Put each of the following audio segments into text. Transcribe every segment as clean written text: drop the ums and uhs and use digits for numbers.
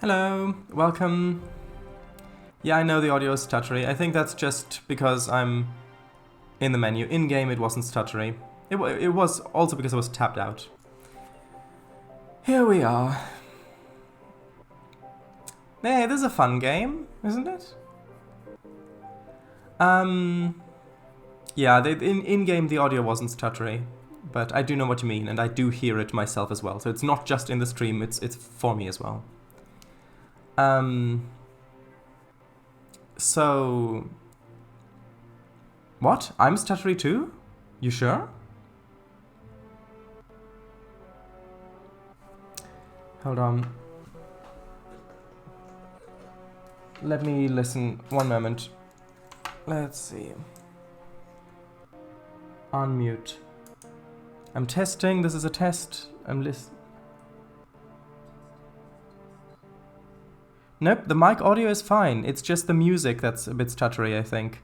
Hello, welcome. Yeah, I know the audio is stuttery. I think that's just because I'm in the menu. In-game it wasn't stuttery. It was also because I was tapped out. Here we are. Hey, this is a fun game, isn't it? Yeah, in-game the audio wasn't stuttery, but I do know what you mean, and I do hear it myself as well. So it's not just in the stream, it's for me as well. So... What? I'm stuttery too? You sure? Hold on. Let me listen. One moment. Let's see. Unmute. I'm testing. This is a test. I'm listening. Nope, the mic audio is fine. It's just the music that's a bit stuttery, I think.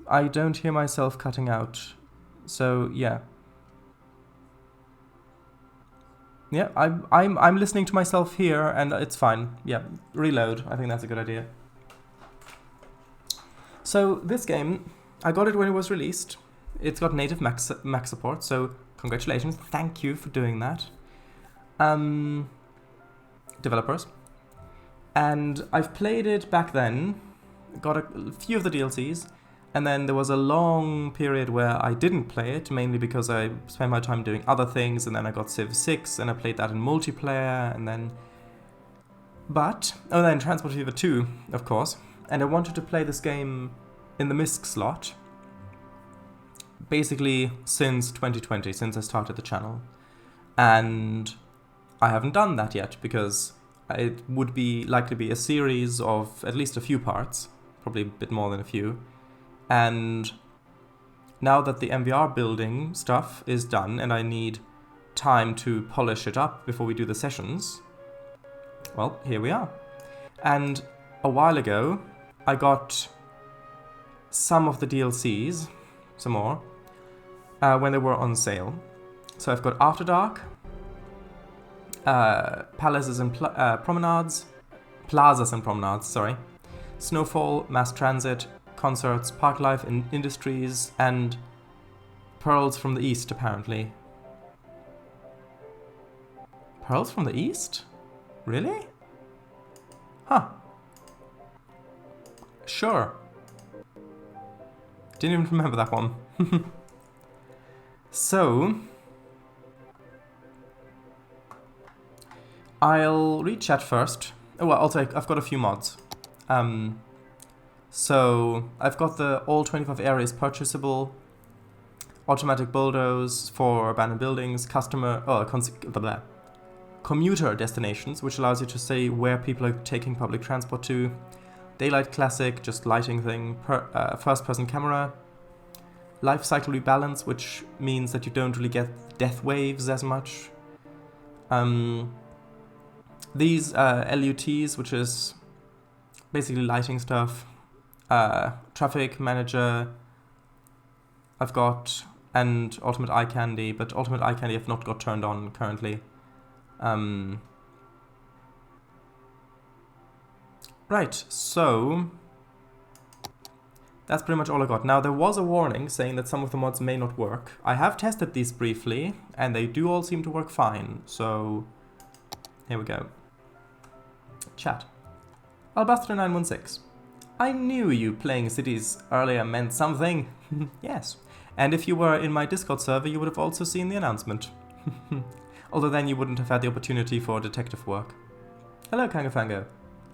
I don't hear myself cutting out. So, yeah. Yeah, I'm listening to myself here and it's fine. Yeah, reload. I think that's a good idea. So, this game, I got it when it was released. It's got native Mac support, so congratulations. Thank you for doing that. Developers. And I've played it back then, got a few of the DLCs, and then there was a long period where I didn't play it, mainly because I spent my time doing other things, and then I got Civ 6, and I played that in multiplayer, and then... then Transport Fever 2, of course, and I wanted to play this game in the MISC slot, basically since 2020, since I started the channel. And I haven't done that yet, because... it would be likely be a series of at least a few parts, probably a bit more than a few. And now that the MVR building stuff is done and I need time to polish it up before we do the sessions, well, here we are. And a while ago, I got some of the DLCs, some more, when they were on sale. So I've got After Dark, Palaces and Plazas and Promenades, sorry. Snowfall, Mass Transit, Concerts, Park Life and Industries, and Pearls from the East, apparently. Pearls from the East? Really? Huh. Sure. Didn't even remember that one. So... I'll read chat first. Oh, well, I've got a few mods. So I've got the all 25 areas purchasable, automatic bulldoze for abandoned buildings, commuter destinations, which allows you to say where people are taking public transport to, daylight classic, just lighting thing, first-person camera, life cycle rebalance, which means that you don't really get death waves as much. These LUTs, which is basically lighting stuff, traffic manager, I've got, and ultimate eye candy, but ultimate eye candy I've not got turned on currently. Right, so that's pretty much all I got. Now, there was a warning saying that some of the mods may not work. I have tested these briefly, and they do all seem to work fine, so here we go. Chat. Albastro916. I knew you playing cities earlier meant something. Yes. And if you were in my Discord server, you would have also seen the announcement. Although then you wouldn't have had the opportunity for detective work. Hello, Kangafango.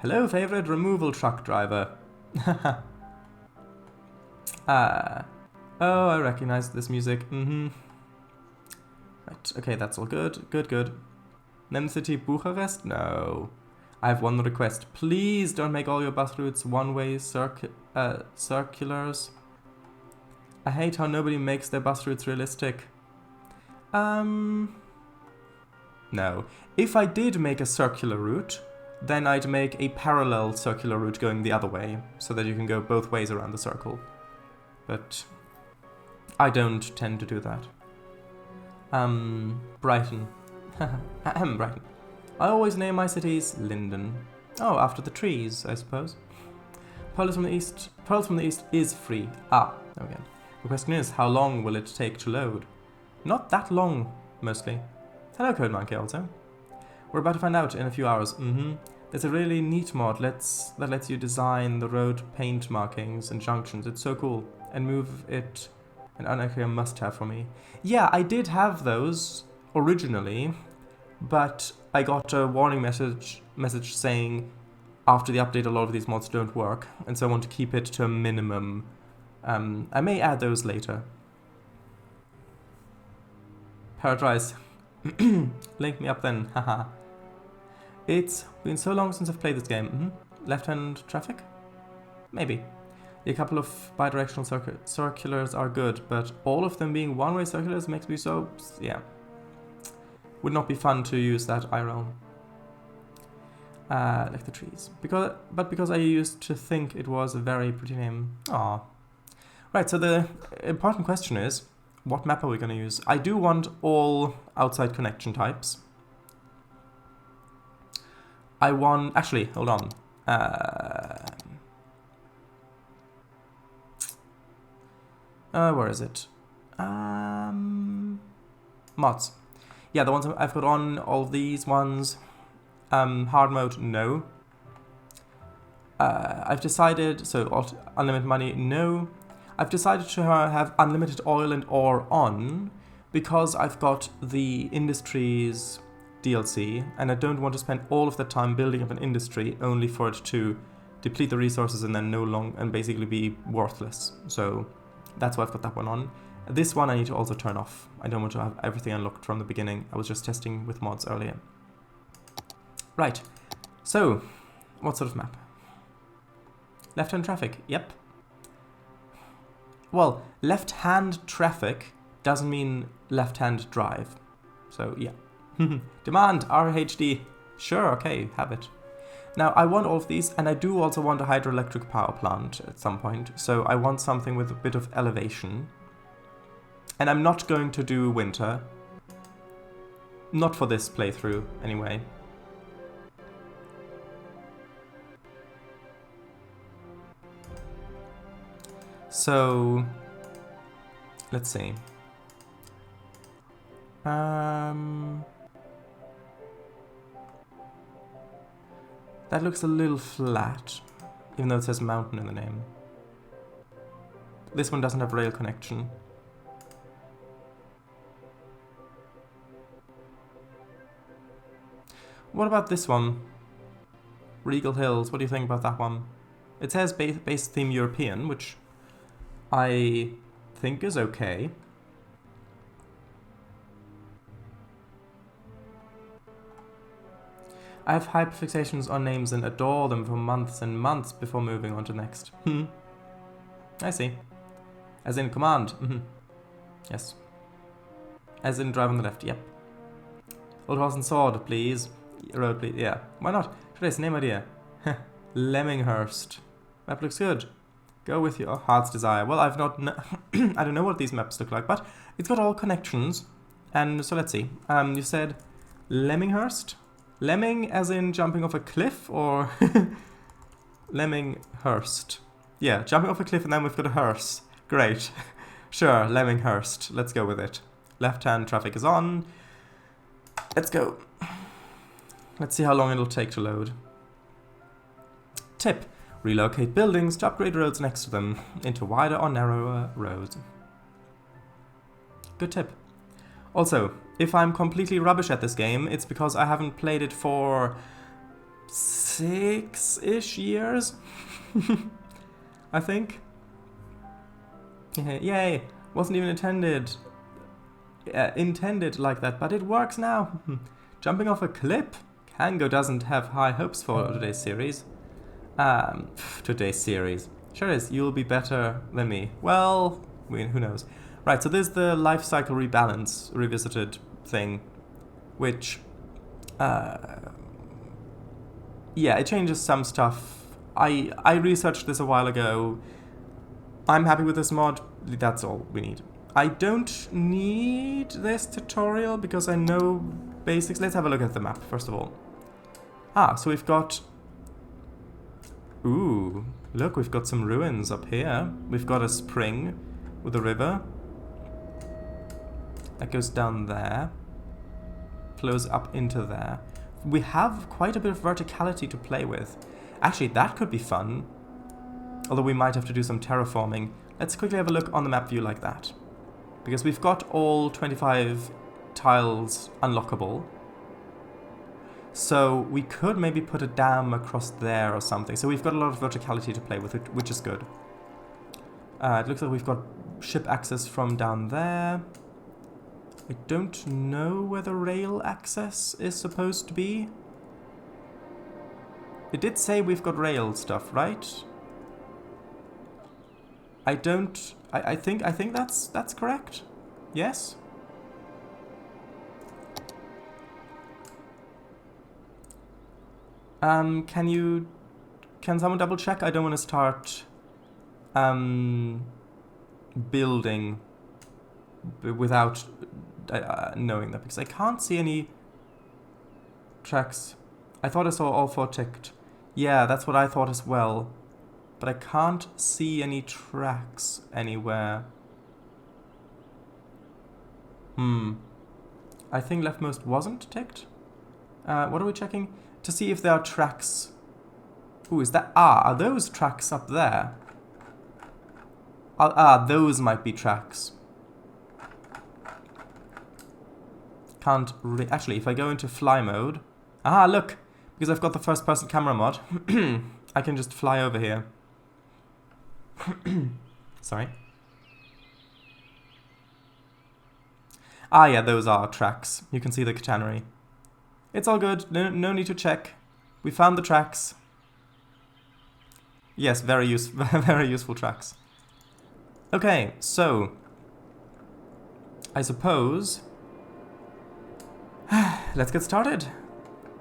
Hello, favorite removal truck driver. Oh, I recognize this music. Right, okay, that's all good. Good. Nem City Bucharest? No. I have one request. Please don't make all your bus routes one-way circulars. I hate how nobody makes their bus routes realistic. No. If I did make a circular route, then I'd make a parallel circular route going the other way, so that you can go both ways around the circle. But I don't tend to do that. Brighton. Brighton. I always name my cities Linden. Oh, after the trees, I suppose. Pearls from the East. Pearls from the East is free. Ah, there we go. The question is, how long will it take to load? Not that long, mostly. Hello, Code Monkey, also. We're about to find out in a few hours. There's a really neat mod that lets you design the road paint markings and junctions. It's so cool. And move it an unlikely must-have for me. Yeah, I did have those originally, but I got a warning message saying after the update a lot of these mods don't work, and so I want to keep it to a minimum. I may add those later. Paradise. Link me up then, haha. It's been so long since I've played this game. Left-hand traffic? Maybe. A couple of bi-directional circulars are good, but all of them being one-way circulars makes me so... yeah. Would not be fun to use that IRL. Like the trees. Because I used to think it was a very pretty name. Aww. Right, so the important question is, what map are we going to use? I do want all outside connection types. I want... actually, hold on. Where is it? Mods. Yeah, the ones I've got on, all of these ones. Hard mode, no. I've decided... so, unlimited money, no. I've decided to have unlimited oil and ore on because I've got the industries DLC and I don't want to spend all of the time building up an industry only for it to deplete the resources and then and basically be worthless. So that's why I've got that one on. This one I need to also turn off. I don't want to have everything unlocked from the beginning. I was just testing with mods earlier. Right. So, what sort of map? Left-hand traffic. Yep. Well, left-hand traffic doesn't mean left-hand drive. So, yeah. Demand, RHD. Sure, okay, have it. Now, I want all of these, and I do also want a hydroelectric power plant at some point. So I want something with a bit of elevation. And I'm not going to do winter. Not for this playthrough, anyway. So, let's see. That looks a little flat, even though it says mountain in the name. This one doesn't have rail connection. What about this one? Regal Hills, what do you think about that one? It says base theme European, which I think is okay. I have hyperfixations on names and adore them for months and months before moving on to next. I see. As in command. Yes. As in drive on the left. Yep. Old horse and sword, please. Road, please. Yeah. Why not? Today's name idea. Leminghurst. Map looks good. Go with your heart's desire. Well, I've not... I don't know what these maps look like, but it's got all connections. And so let's see. You said Leminghurst? Lemming as in jumping off a cliff, or Leminghurst? Yeah, jumping off a cliff and then we've got a hearse. Great. Sure, Leminghurst. Let's go with it. Left-hand traffic is on. Let's go. Let's see how long it'll take to load. Tip. Relocate buildings to upgrade roads next to them into wider or narrower roads. Good tip. Also, if I'm completely rubbish at this game, it's because I haven't played it for 6-ish years. I think. Yay! Wasn't even intended like that, but it works now. Jumping off a cliff? Kango doesn't have high hopes for today's series. Sure is, you'll be better than me. Well, who knows. Right, so there's the life cycle rebalance revisited thing, which, yeah, it changes some stuff. I researched this a while ago. I'm happy with this mod. That's all we need. I don't need this tutorial because I know basics. Let's have a look at the map, first of all. So we've got Ooh, look, we've got some ruins up here. We've got a spring with a river. That goes down there. Flows up into there. We have quite a bit of verticality to play with. Actually, that could be fun. Although we might have to do some terraforming. Let's quickly have a look on the map view like that. Because we've got all 25 tiles unlockable. So we could maybe put a dam across there or something. So we've got a lot of verticality to play with, which is good. It looks like we've got ship access from down there. I don't know where the rail access is supposed to be. It did say we've got rail stuff, right? I think that's correct. Yes? Can someone double check? I don't want to start building without knowing that, because I can't see any tracks. I thought I saw all 4 ticked. Yeah, that's what I thought as well. But I can't see any tracks anywhere. I think leftmost wasn't ticked. What are we checking? To see if there are tracks. Ooh, is that... are those tracks up there? Those might be tracks. Can't actually, if I go into fly mode... look! Because I've got the first person camera mod, I can just fly over here. Sorry. Yeah, those are tracks. You can see the catenary. It's all good. No need to check. We found the tracks. Yes, very useful tracks. Okay, so I suppose let's get started.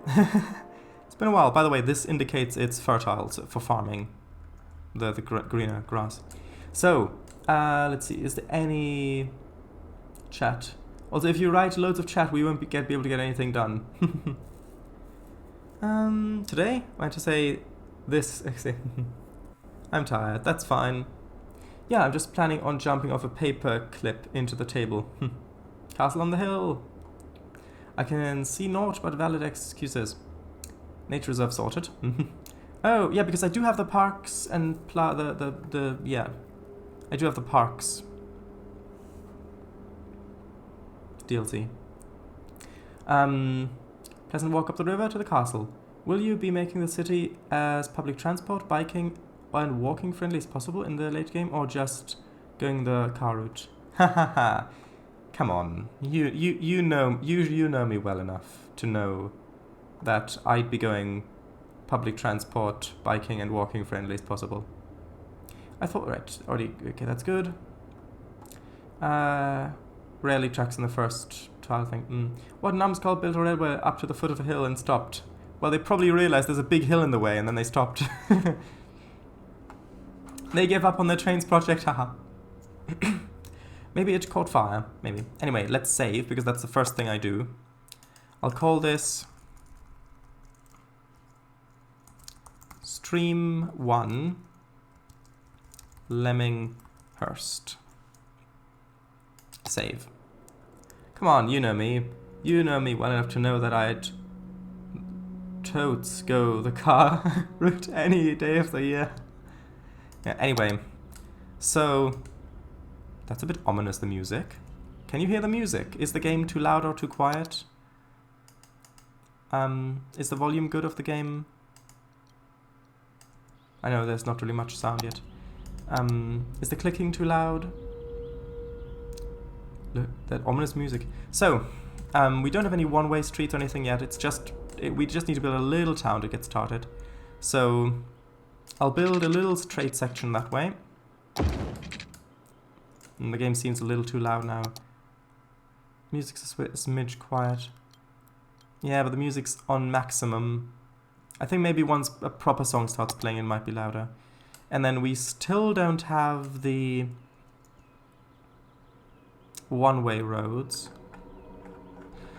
It's been a while. By the way, this indicates it's fertile for farming. The greener grass. So let's see. Is there any chat? Also, if you write loads of chat, we won't be able to get anything done. Today, I had to say this. I'm tired. That's fine. Yeah, I'm just planning on jumping off a paper clip into the table. Castle on the hill. I can see naught but valid excuses. Nature reserve sorted. Oh, yeah, because I do have the parks and yeah. I do have the parks DLC. Pleasant walk up the river to the castle. Will you be making the city as public transport, biking, and walking friendly as possible in the late game, or just going the car route? Hahaha. Come on. You know me well enough to know that I'd be going public transport, biking, and walking friendly as possible. I thought, right, already, okay, that's good. Rarely tracks in the first tile thing. What numbskull built a railway up to the foot of a hill and stopped? Well, they probably realized there's a big hill in the way and then they stopped. They gave up on their trains project, haha. Maybe it caught fire, maybe. Anyway, let's save, because that's the first thing I do. I'll call this Stream 1 Lemminghurst. Save. Come on, you know me. You know me well enough to know that I'd totes go the car route any day of the year. Yeah, anyway. So, that's a bit ominous, the music. Can you hear the music? Is the game too loud or too quiet? Is the volume good of the game? I know there's not really much sound yet. Is the clicking too loud? Look, that ominous music. So, we don't have any one-way streets or anything yet. It's just, we just need to build a little town to get started. So, I'll build a little straight section that way. And the game seems a little too loud now. Music's a smidge quiet. Yeah, but the music's on maximum. I think maybe once a proper song starts playing, it might be louder. And then we still don't have the one-way roads.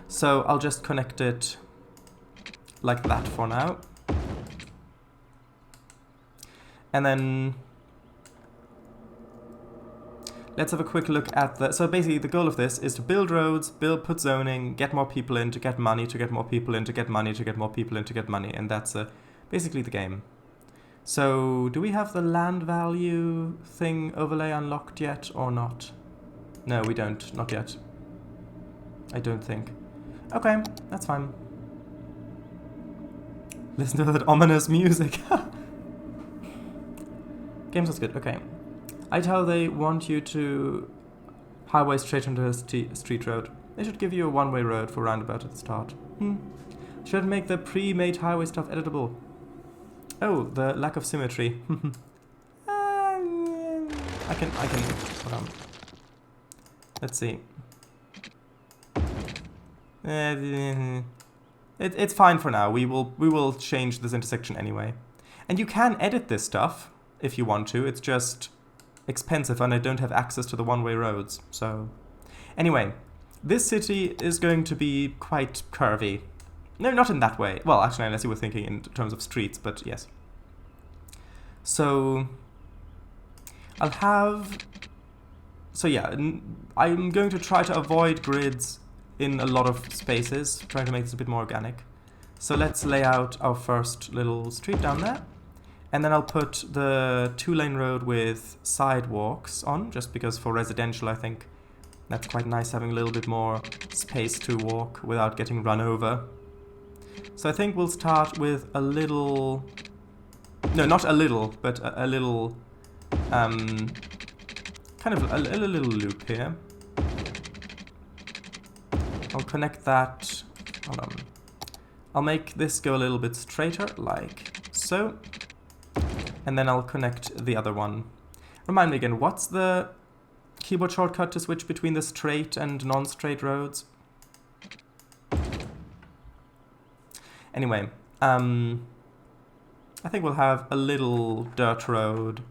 So I'll just connect it like that for now. And then let's have a quick look at the... So basically the goal of this is to build roads, put zoning, get more people in, to get money, to get more people in, to get money, to get more people in, to get money. And that's basically the game. So do we have the land value thing overlay unlocked yet or not? No, we don't. Not yet. I don't think. Okay, that's fine. Listen to that ominous music. Game sounds good. Okay. I tell they want you to highway straight onto a street road. They should give you a one-way road for roundabout at the start. Should make the pre-made highway stuff editable. Oh, the lack of symmetry. I can, hold on. Let's see. It's fine for now. We will change this intersection anyway. And you can edit this stuff if you want to. It's just expensive and I don't have access to the one-way roads. So anyway, this city is going to be quite curvy. No, not in that way. Well, actually, unless you were thinking in terms of streets, but yes. So I'll have... So yeah, I'm going to try to avoid grids in a lot of spaces, trying to make this a bit more organic. So let's lay out our first little street down there. And then I'll put the 2-lane road with sidewalks on, just because for residential I think that's quite nice, having a little bit more space to walk without getting run over. So I think we'll start with a little... No, not a little, but a little... kind of a little loop here. I'll connect that... Hold on. I'll make this go a little bit straighter, like so. And then I'll connect the other one. Remind me again, what's the keyboard shortcut to switch between the straight and non-straight roads? Anyway, I think we'll have a little dirt road.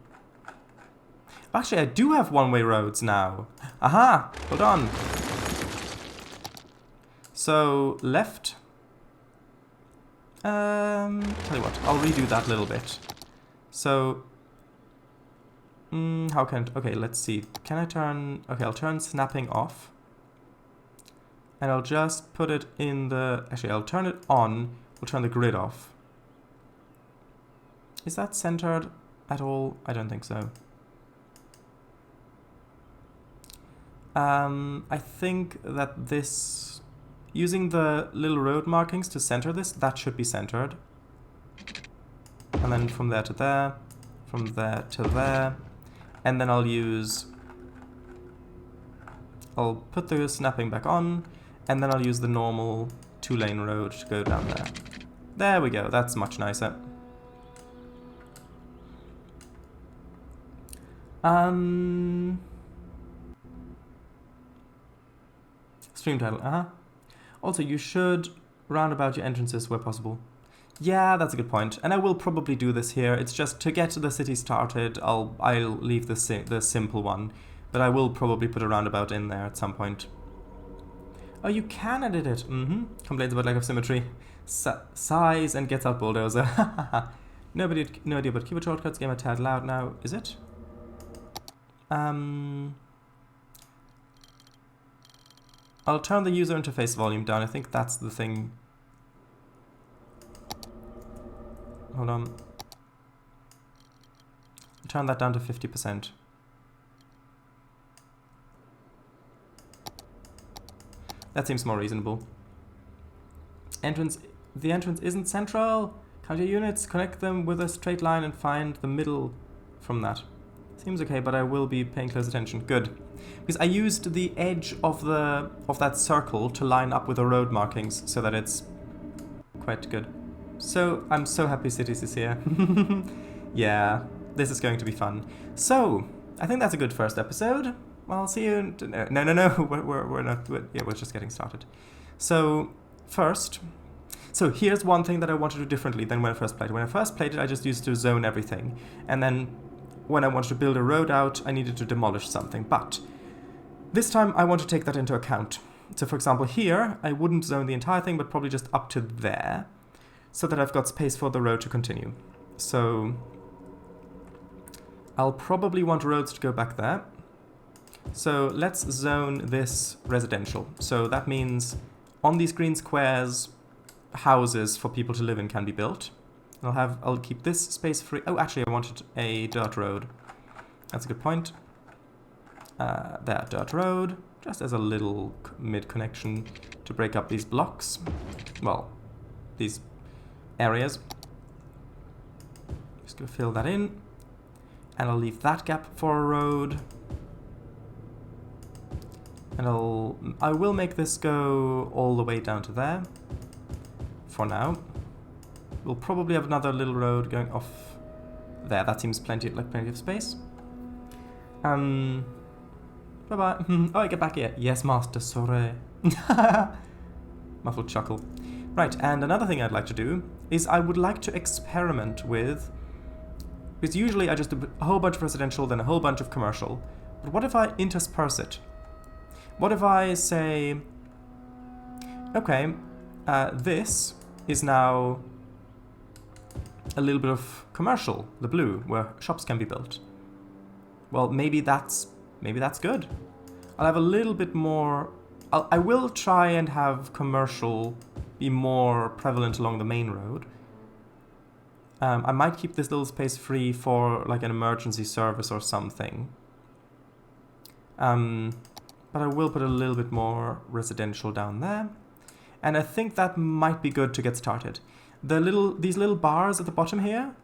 Actually, I do have one-way roads now. Aha! Hold on. So, left. Tell you what, I'll redo that a little bit. So, how can... Okay, let's see. Can I turn... Okay, I'll turn snapping off. And I'll just put it in the... Actually, I'll turn it on. We'll turn the grid off. Is that centered at all? I don't think so. I think that this... Using the little road markings to center this, that should be centered. And then from there to there, from there to there. And then I'll use... I'll put the snapping back on, and then I'll use the normal 2-lane road to go down there. There we go, that's much nicer. Stream title, Also, you should round about your entrances where possible. Yeah, that's a good point. And I will probably do this here. It's just to get the city started, I'll leave the simple one. But I will probably put a roundabout in there at some point. Oh, you can edit it. Complains about lack of symmetry. Sighs and gets out bulldozer. No idea about keyboard shortcuts. Game a tad loud now. Is it? I'll turn the user interface volume down. I think that's the thing. Hold on. Turn that down to 50%. That seems more reasonable. The entrance isn't central. Count your units, connect them with a straight line and find the middle from that. Seems okay, but I will be paying close attention. Good. Because I used the edge of that circle to line up with the road markings so that it's quite good. So, I'm so happy Cities is here. Yeah, this is going to be fun. So, I think that's a good first episode. Well, I'll see you... No. We're not... We're just getting started. So, first... So, here's one thing that I want to do differently than when I first played. When I first played it, I just used to zone everything. And then, when I wanted to build a road out, I needed to demolish something. But, this time, I want to take that into account. So, for example, here, I wouldn't zone the entire thing, but probably just up to there. So that I've got space for the road to continue. So, I'll probably want roads to go back there. So let's zone this residential. So that means on these green squares, houses for people to live in can be built. I'll keep this space free. Oh, actually, I wanted a dirt road. That's a good point. There, dirt road, just as a little mid connection to break up these blocks. Well, these areas. Just gonna fill that in, and I'll leave that gap for a road. And I will make this go all the way down to there. For now, we'll probably have another little road going off there. That seems plenty of space. Bye bye. Oh, I get back here. Yes, master. Sorry. Muffled chuckle. Right, and another thing I'd like to do is I would like to experiment with. Because usually I just do a whole bunch of residential, then a whole bunch of commercial. But what if I intersperse it? What if I say, okay, this is now a little bit of commercial, the blue, where shops can be built. Well, maybe that's good. I'll have a little bit more. I will try and have commercial be more prevalent along the main road. I might keep this little space free for like an emergency service or something. But I will put a little bit more residential down there. And I think that might be good to get started. These little bars at the bottom here,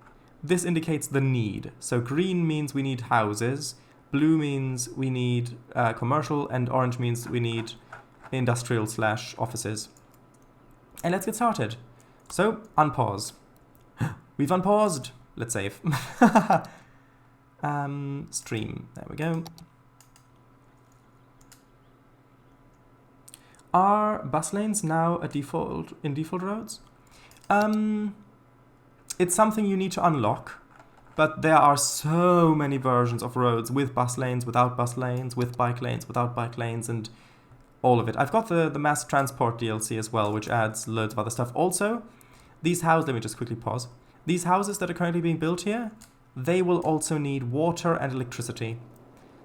this indicates the need. So green means we need houses, blue means we need commercial, and orange means we need industrial / offices. And let's get started. So, unpause. We've unpaused. Let's save. Stream. There we go. Are bus lanes now in default roads? It's something you need to unlock, but there are so many versions of roads with bus lanes, without bus lanes, with bike lanes, without bike lanes, and all of it. I've got the mass transport DLC as well, which adds loads of other stuff. Also, these houses, let me just quickly pause. These houses that are currently being built here, they will also need water and electricity.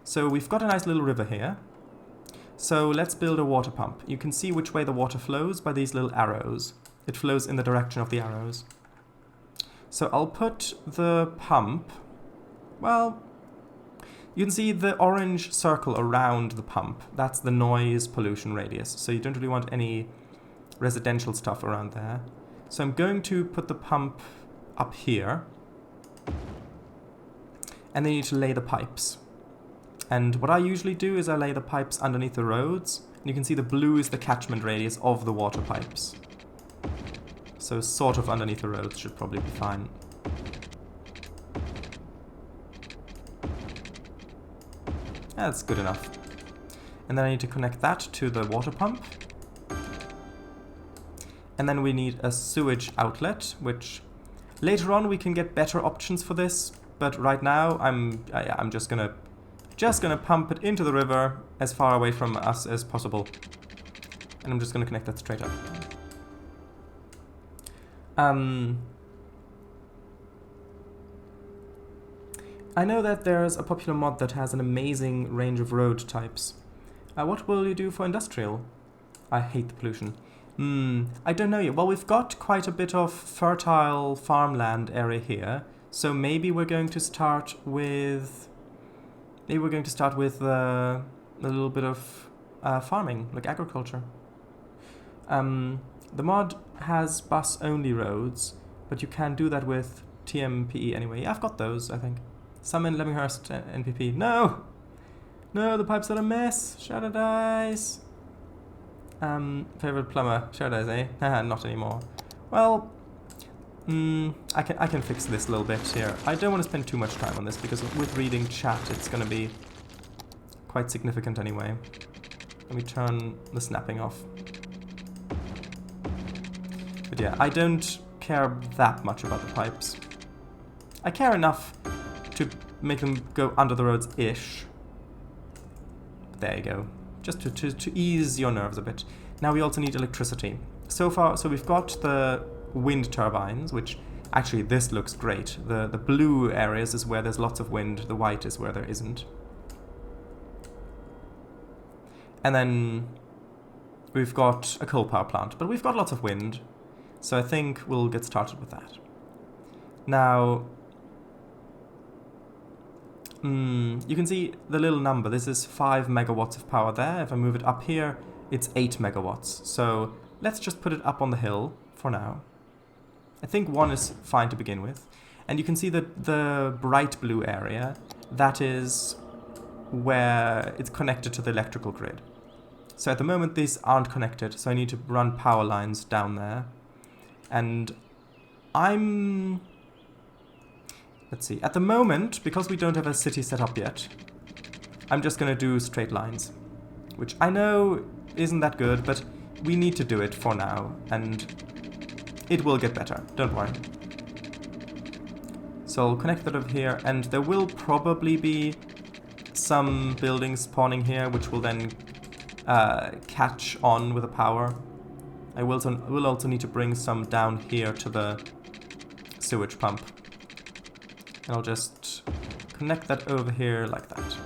So we've got a nice little river here. So let's build a water pump. You can see which way the water flows by these little arrows. It flows in the direction of the arrows. So I'll put the pump, well, you can see the orange circle around the pump. That's the noise pollution radius. So you don't really want any residential stuff around there. So I'm going to put the pump up here. And then you need to lay the pipes. And what I usually do is I lay the pipes underneath the roads. And you can see the blue is the catchment radius of the water pipes. So sort of underneath the roads should probably be fine. That's good enough. And then I need to connect that to the water pump. And then we need a sewage outlet, which later on we can get better options for this. But right now I'm just gonna pump it into the river as far away from us as possible. And I'm just gonna connect that straight up. I know that there's a popular mod that has an amazing range of road types. What will you do for industrial? I hate the pollution. I don't know yet. Well, we've got quite a bit of fertile farmland area here, so maybe we're going to start with a little bit of farming, like agriculture. The mod has bus-only roads, but you can do that with TMPE anyway. Yeah, I've got those, I think. Some in Leminghurst NPP. No! No, the pipes are a mess. Shadowdice. Favorite plumber. Shadowdice, eh? Haha, not anymore. Well, I can fix this a little bit here. I don't want to spend too much time on this, because with reading chat, it's going to be quite significant anyway. Let me turn the snapping off. But yeah, I don't care that much about the pipes. I care enough to make them go under the roads-ish. There you go. Just to ease your nerves a bit. Now we also need electricity. So we've got the wind turbines, which Actually, this looks great. The blue areas is where there's lots of wind. The white is where there isn't. And then we've got a coal power plant, but we've got lots of wind. So I think we'll get started with that. Now, you can see the little number. This is 5 megawatts of power there. If I move it up here, it's 8 megawatts. So let's just put it up on the hill for now. I think 1 is fine to begin with. And you can see that the bright blue area, that is where it's connected to the electrical grid. So at the moment these aren't connected, so I need to run power lines down there. And let's see, at the moment, because we don't have a city set up yet, I'm just gonna do straight lines. Which I know isn't that good, but we need to do it for now, and it will get better, don't worry. So I'll connect that over here, and there will probably be some buildings spawning here, which will then catch on with the power. I will also need to bring some down here to the sewage pump. And I'll just connect that over here like that.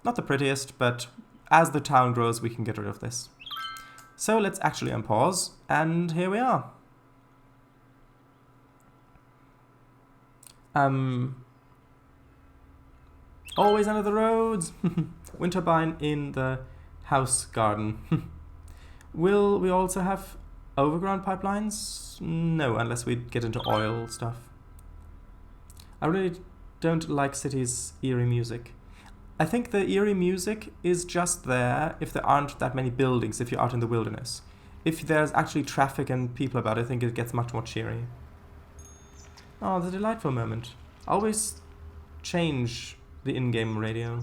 Not the prettiest, but as the town grows, we can get rid of this. So let's actually unpause, and here we are. Always under the roads. Wind turbine in the house garden. Will we also have overground pipelines? No, unless we get into oil stuff. I really don't like cities' eerie music. I think the eerie music is just there if there aren't that many buildings, if you're out in the wilderness. If there's actually traffic and people about, I think it gets much more cheery. Oh, the delightful moment. I always change the in-game radio.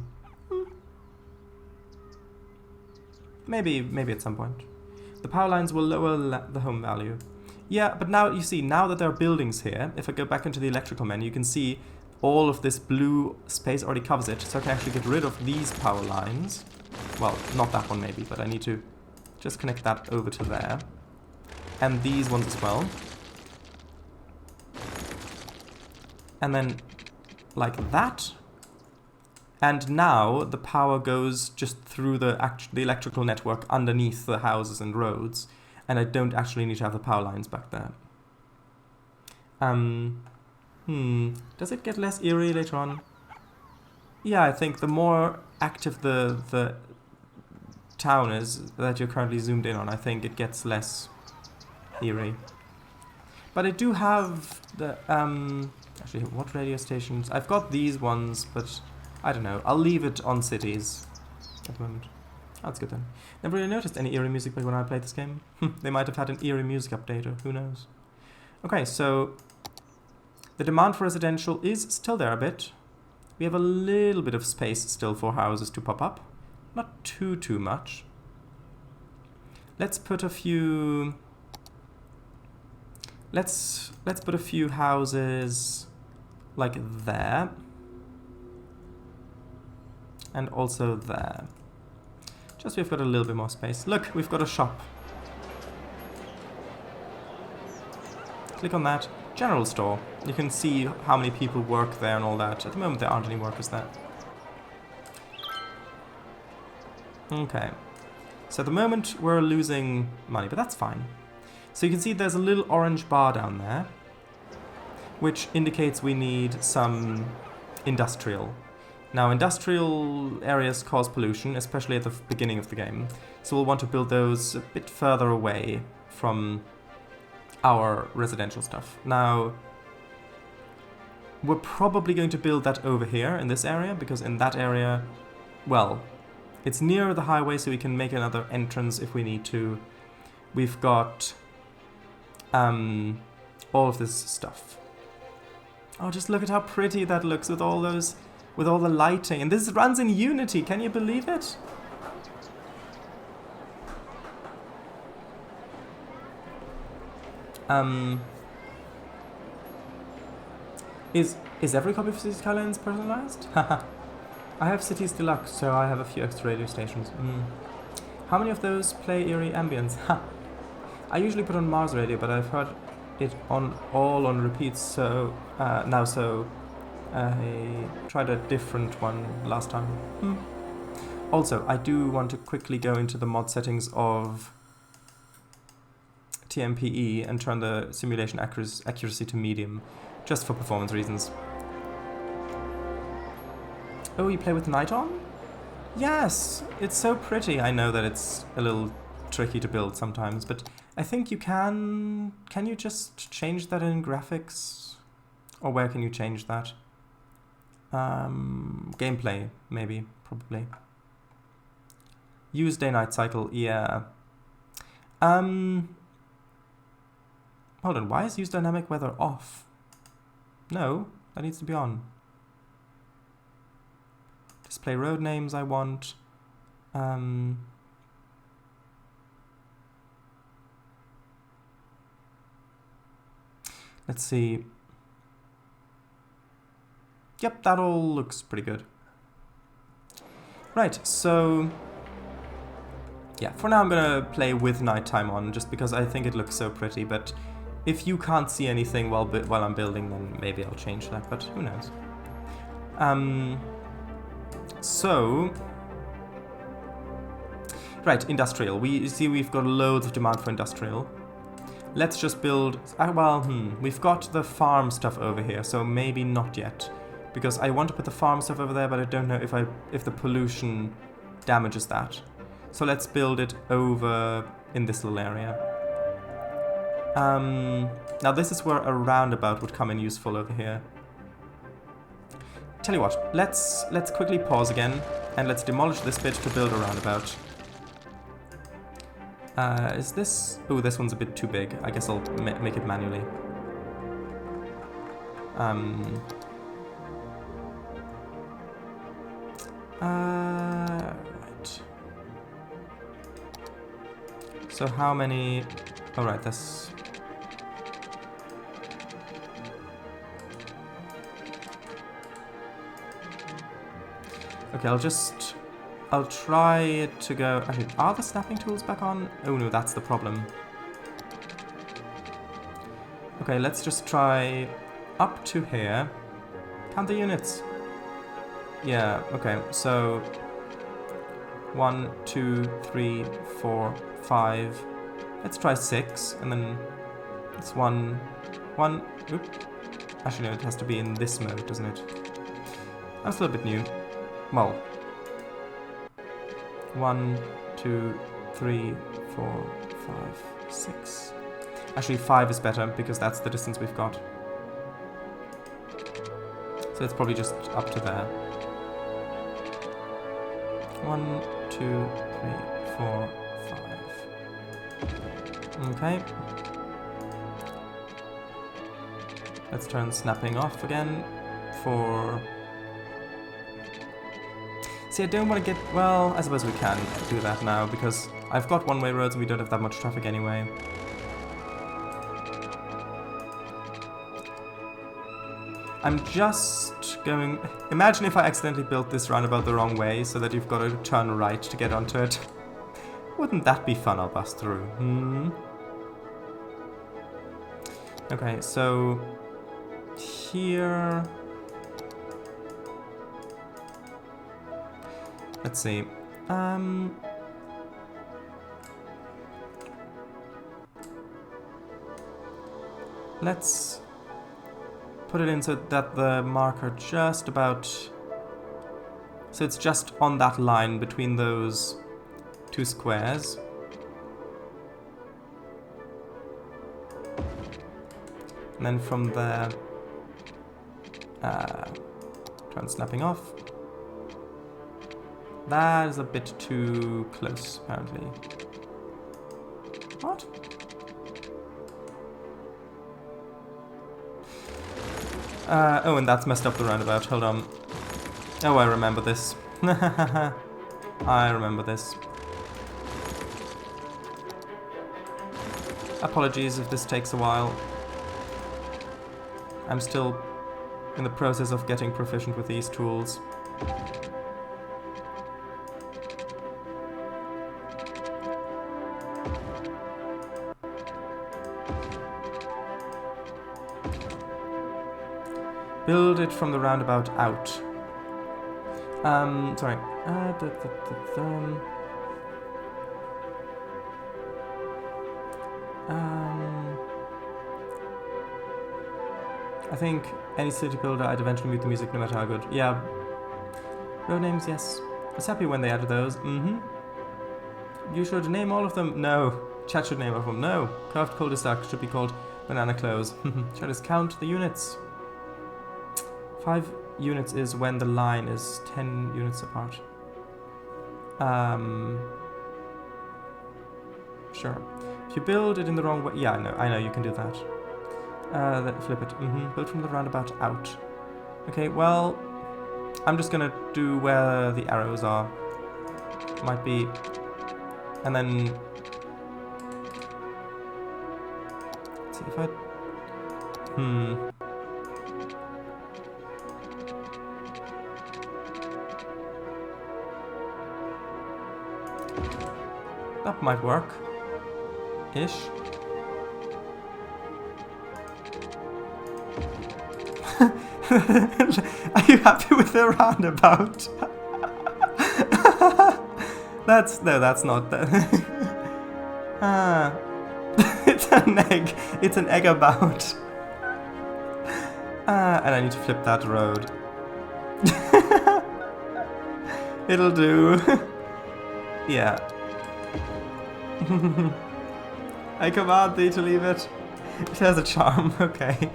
Maybe at some point. The power lines will lower the home value. Yeah, but now you see, now that there are buildings here, if I go back into the electrical menu, you can see all of this blue space already covers it, so I can actually get rid of these power lines. Well, not that one maybe, but I need to just connect that over to there. And these ones as well. And then like that. And now the power goes just through the electrical network underneath the houses and roads, and I don't actually need to have the power lines back there. Does it get less eerie later on? Yeah, I think the more active the town is that you're currently zoomed in on, I think it gets less eerie. But I do have the, actually, what radio stations? I've got these ones, but I don't know. I'll leave it on cities at the moment. Oh, that's good then. Never really noticed any eerie music back when I played this game. They might have had an eerie music update, or who knows. Okay, so the demand for residential is still there a bit. We have a little bit of space still for houses to pop up. Not too much. Let's put a few... Let's put a few houses like there. And also there. Just we've got a little bit more space. Look, we've got a shop. Click on that. General store. You can see how many people work there and all that. At the moment there aren't any workers there. Okay. So at the moment we're losing money, but that's fine. So you can see there's a little orange bar down there, which indicates we need some industrial. Now, industrial areas cause pollution, especially at the beginning of the game, so we'll want to build those a bit further away from our residential stuff. Now, we're probably going to build that over here in this area, because in that area, well, it's near the highway, so we can make another entrance if we need to. We've got all of this stuff. Oh, just look at how pretty that looks with all those... with all the lighting. And this runs in Unity, can you believe it? Is every copy of Cities Skylines personalized? Haha. I have Cities Deluxe, so I have a few extra radio stations. How many of those play eerie ambience? Ha! I usually put on Mars radio, but I've heard it on all on repeat, so now, so I tried a different one last time. Also, I do want to quickly go into the mod settings of TMPE and turn the simulation accuracy to medium, just for performance reasons. Oh, you play with night on? Yes! It's so pretty. I know that it's a little tricky to build sometimes, but I think you can... Can you just change that in graphics? Or where can you change that? Gameplay, maybe, probably. Use day-night cycle, yeah. Hold on, why is use dynamic weather off? No, that needs to be on. Display road names I want. Let's see. Yep, that all looks pretty good. Right, so... yeah, for now I'm gonna play with nighttime on, just because I think it looks so pretty, but if you can't see anything while I'm building, then maybe I'll change that, but who knows. So... right, industrial. We see we've got loads of demand for industrial. Let's just build... we've got the farm stuff over here, so maybe not yet. Because I want to put the farm stuff over there, but I don't know if the pollution damages that. So let's build it over in this little area. Now this is where a roundabout would come in useful over here. Tell you what, let's quickly pause again, and let's demolish this bit to build a roundabout. Is this... oh, this one's a bit too big. I guess I'll make it manually. Right. So how many... oh, right, that's... okay, I'll try to go... actually, are the snapping tools back on? Oh no, that's the problem. Okay, let's just try up to here. Count the units. Yeah, okay, so 1, 2, 3, 4, 5. Let's try 6, and then it's 1. Oop. Actually, no, it has to be in this mode, doesn't it? That's a little bit new. Well, 1, 2, 3, 4, 5, 6. Actually, 5 is better because that's the distance we've got. So it's probably just up to there. 1, 2, 3, 4, 5. Okay. Let's turn snapping off again for... see, I don't want to get... well, I suppose we can do that now, because I've got one-way roads and we don't have that much traffic anyway. I'm just going... imagine if I accidentally built this roundabout the wrong way, so that you've got to turn right to get onto it. Wouldn't that be fun? I'll bust through. Okay, so... here... let's see. Let's put it in so that the marker just about... so it's just on that line between those two squares. And then from there... turn snapping off. That is a bit too close, apparently. What? Oh, and that's messed up the roundabout. Hold on. Oh, I remember this. I remember this. Apologies if this takes a while. I'm still in the process of getting proficient with these tools. Build it from the roundabout out. Sorry. I think any city builder, I'd eventually mute the music no matter how good. Yeah. Road names, yes. I was happy when they added those. You should name all of them. No. Chat should name all of them. No. Carved cul-de-sac should be called banana close. Shall I just count the units? 5 units is when the line is 10 units apart. Sure. If you build it in the wrong way... Yeah, I know you can do that. Then flip it. Build from the roundabout out. Okay, well... I'm just gonna do where the arrows are. Might be... And then... Let's see if I... That might work. Ish. Are you happy with the roundabout? That's not that. It's an egg. It's an eggabout. And I need to flip that road. It'll do. Yeah. I command thee to leave it. It has a charm, okay.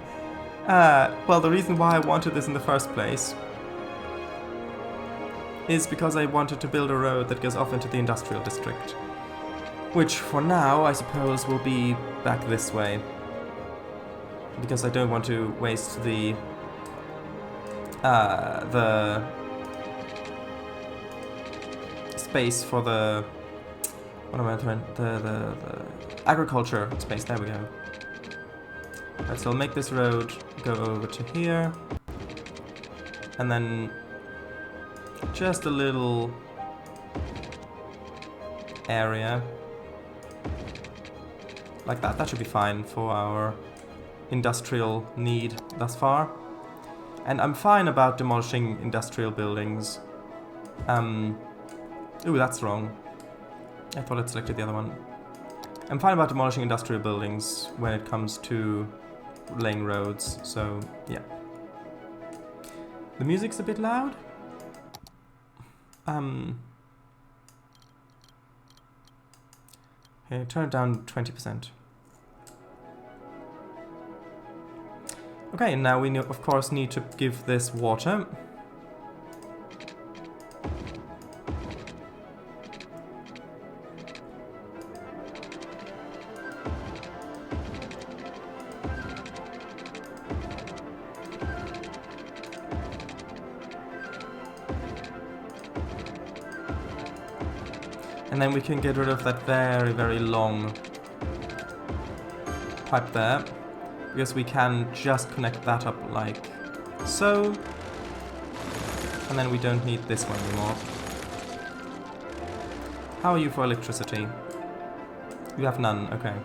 Well, the reason why I wanted this in the first place is because I wanted to build a road that goes off into the industrial district. Which, for now, I suppose will be back this way. Because I don't want to waste the space for the... What am I doing? The agriculture space, there we go. Alright, so I'll make this road go over to here. And then just a little area. Like that. That should be fine for our industrial need thus far. And I'm fine about demolishing industrial buildings. Ooh, that's wrong. I thought I'd selected the other one. I'm fine about demolishing industrial buildings when it comes to laying roads, so yeah. The music's a bit loud. Okay, turn it down 20%. Okay, and now we of course need to give this water. And then we can get rid of that very, very long pipe there. Because we can just connect that up like so. And then we don't need this one anymore. How are you for electricity? You have none, okay.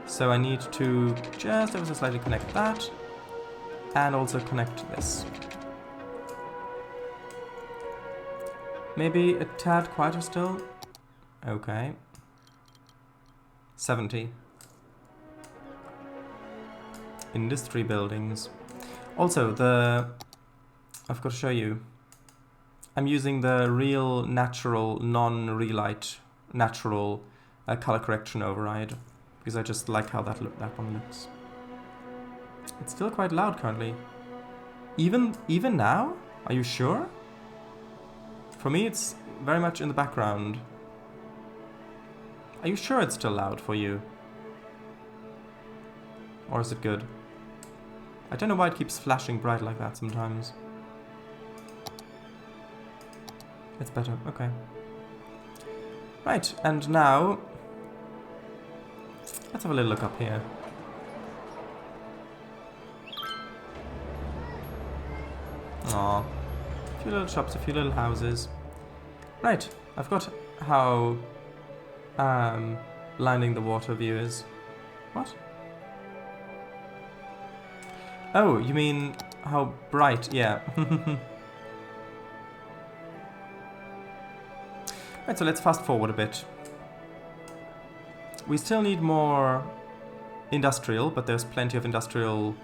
So I need to just ever so slightly connect that. And also connect this. Maybe a tad quieter still. Okay. 70. Industry buildings. Also, I've got to show you. I'm using the real natural, non-relight, natural color correction override. Because I just like how that one looks. It's still quite loud currently. Even now? Are you sure? For me, it's very much in the background. Are you sure it's still loud for you? Or is it good? I don't know why it keeps flashing bright like that sometimes. It's better, okay. Right, and now... let's have a little look up here. Aww. A few little shops, a few little houses. Right, I've got how... blinding the water view is. What? Oh, you mean how bright, yeah. Right, so let's fast forward a bit. We still need more industrial, but there's plenty of industrial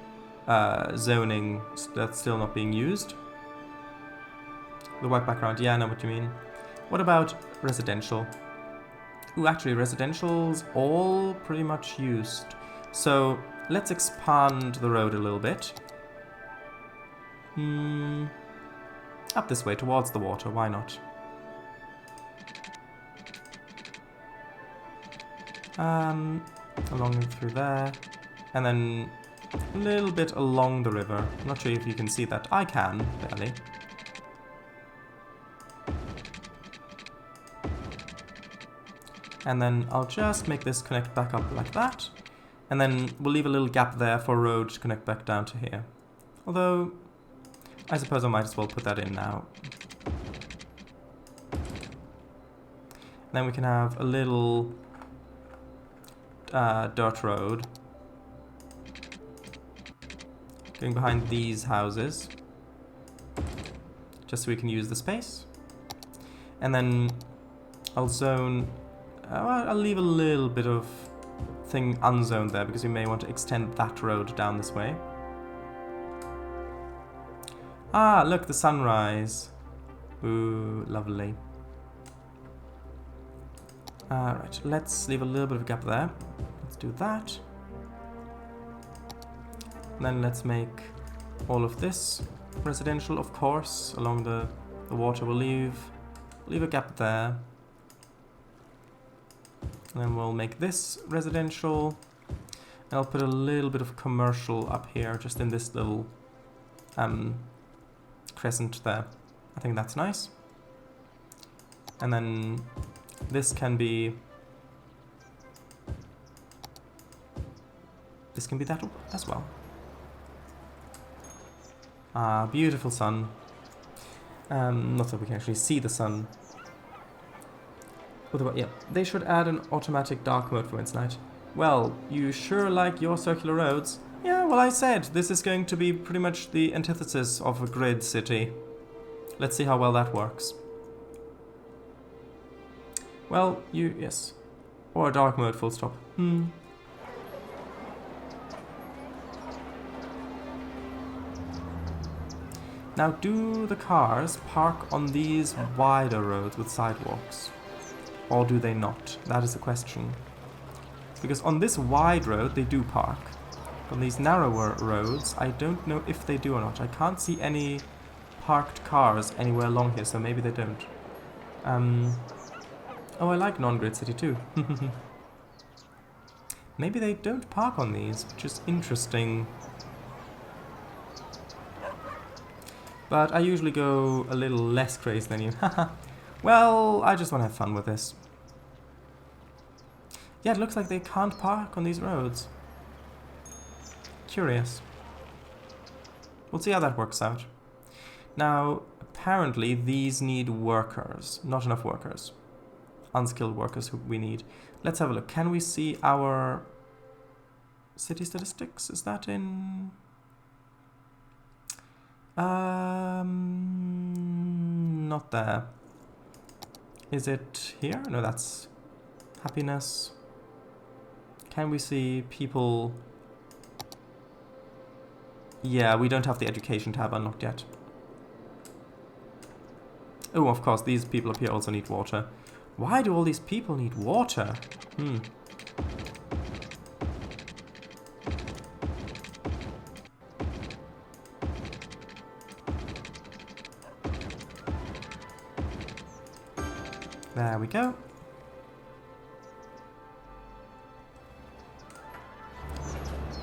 zoning that's still not being used. The white background, yeah, I know what you mean. What about residential? Ooh, actually, residential's all pretty much used. So let's expand the road a little bit. Up this way, towards the water, why not? Along and through there. And then a little bit along the river. I'm not sure if you can see that. I can, barely. And then I'll just make this connect back up like that. And then we'll leave a little gap there for a road to connect back down to here. Although, I suppose I might as well put that in now. Then we can have a little dirt road going behind these houses, just so we can use the space. And then I'll zone, I'll leave a little bit of thing unzoned there because we may want to extend that road down this way. Ah, look, the sunrise. Ooh, lovely. Right, let's leave a little bit of a gap there. Let's do that. And then let's make all of this residential, of course, along the water. We'll leave a gap there. And then we'll make this residential. And I'll put a little bit of commercial up here, just in this little crescent there. I think that's nice. And then this can be that as well. Ah, beautiful sun. Not that we can actually see the sun. Yeah, they should add an automatic dark mode for Wednesday night. Well, you sure like your circular roads? Yeah, well, I said this is going to be pretty much the antithesis of a grid city. Let's see how well that works. Well, yes. Or a dark mode, full stop. Now, do the cars park on these wider roads with sidewalks? Or do they not? That is the question. Because on this wide road, they do park. On these narrower roads, I don't know if they do or not. I can't see any parked cars anywhere along here, so maybe they don't. Oh, I like non-grid city too. Maybe they don't park on these, which is interesting. But I usually go a little less crazy than you. Well, I just want to have fun with this. Yeah, it looks like they can't park on these roads. Curious. We'll see how that works out. Now, apparently these need workers. Not enough workers. Unskilled workers who we need. Let's have a look. Can we see our city statistics? Is that in... not there. Is it here? No, that's happiness. Can we see people? Yeah, we don't have the education tab unlocked yet. Oh, of course, these people up here also need water. Why do all these people need water? There we go.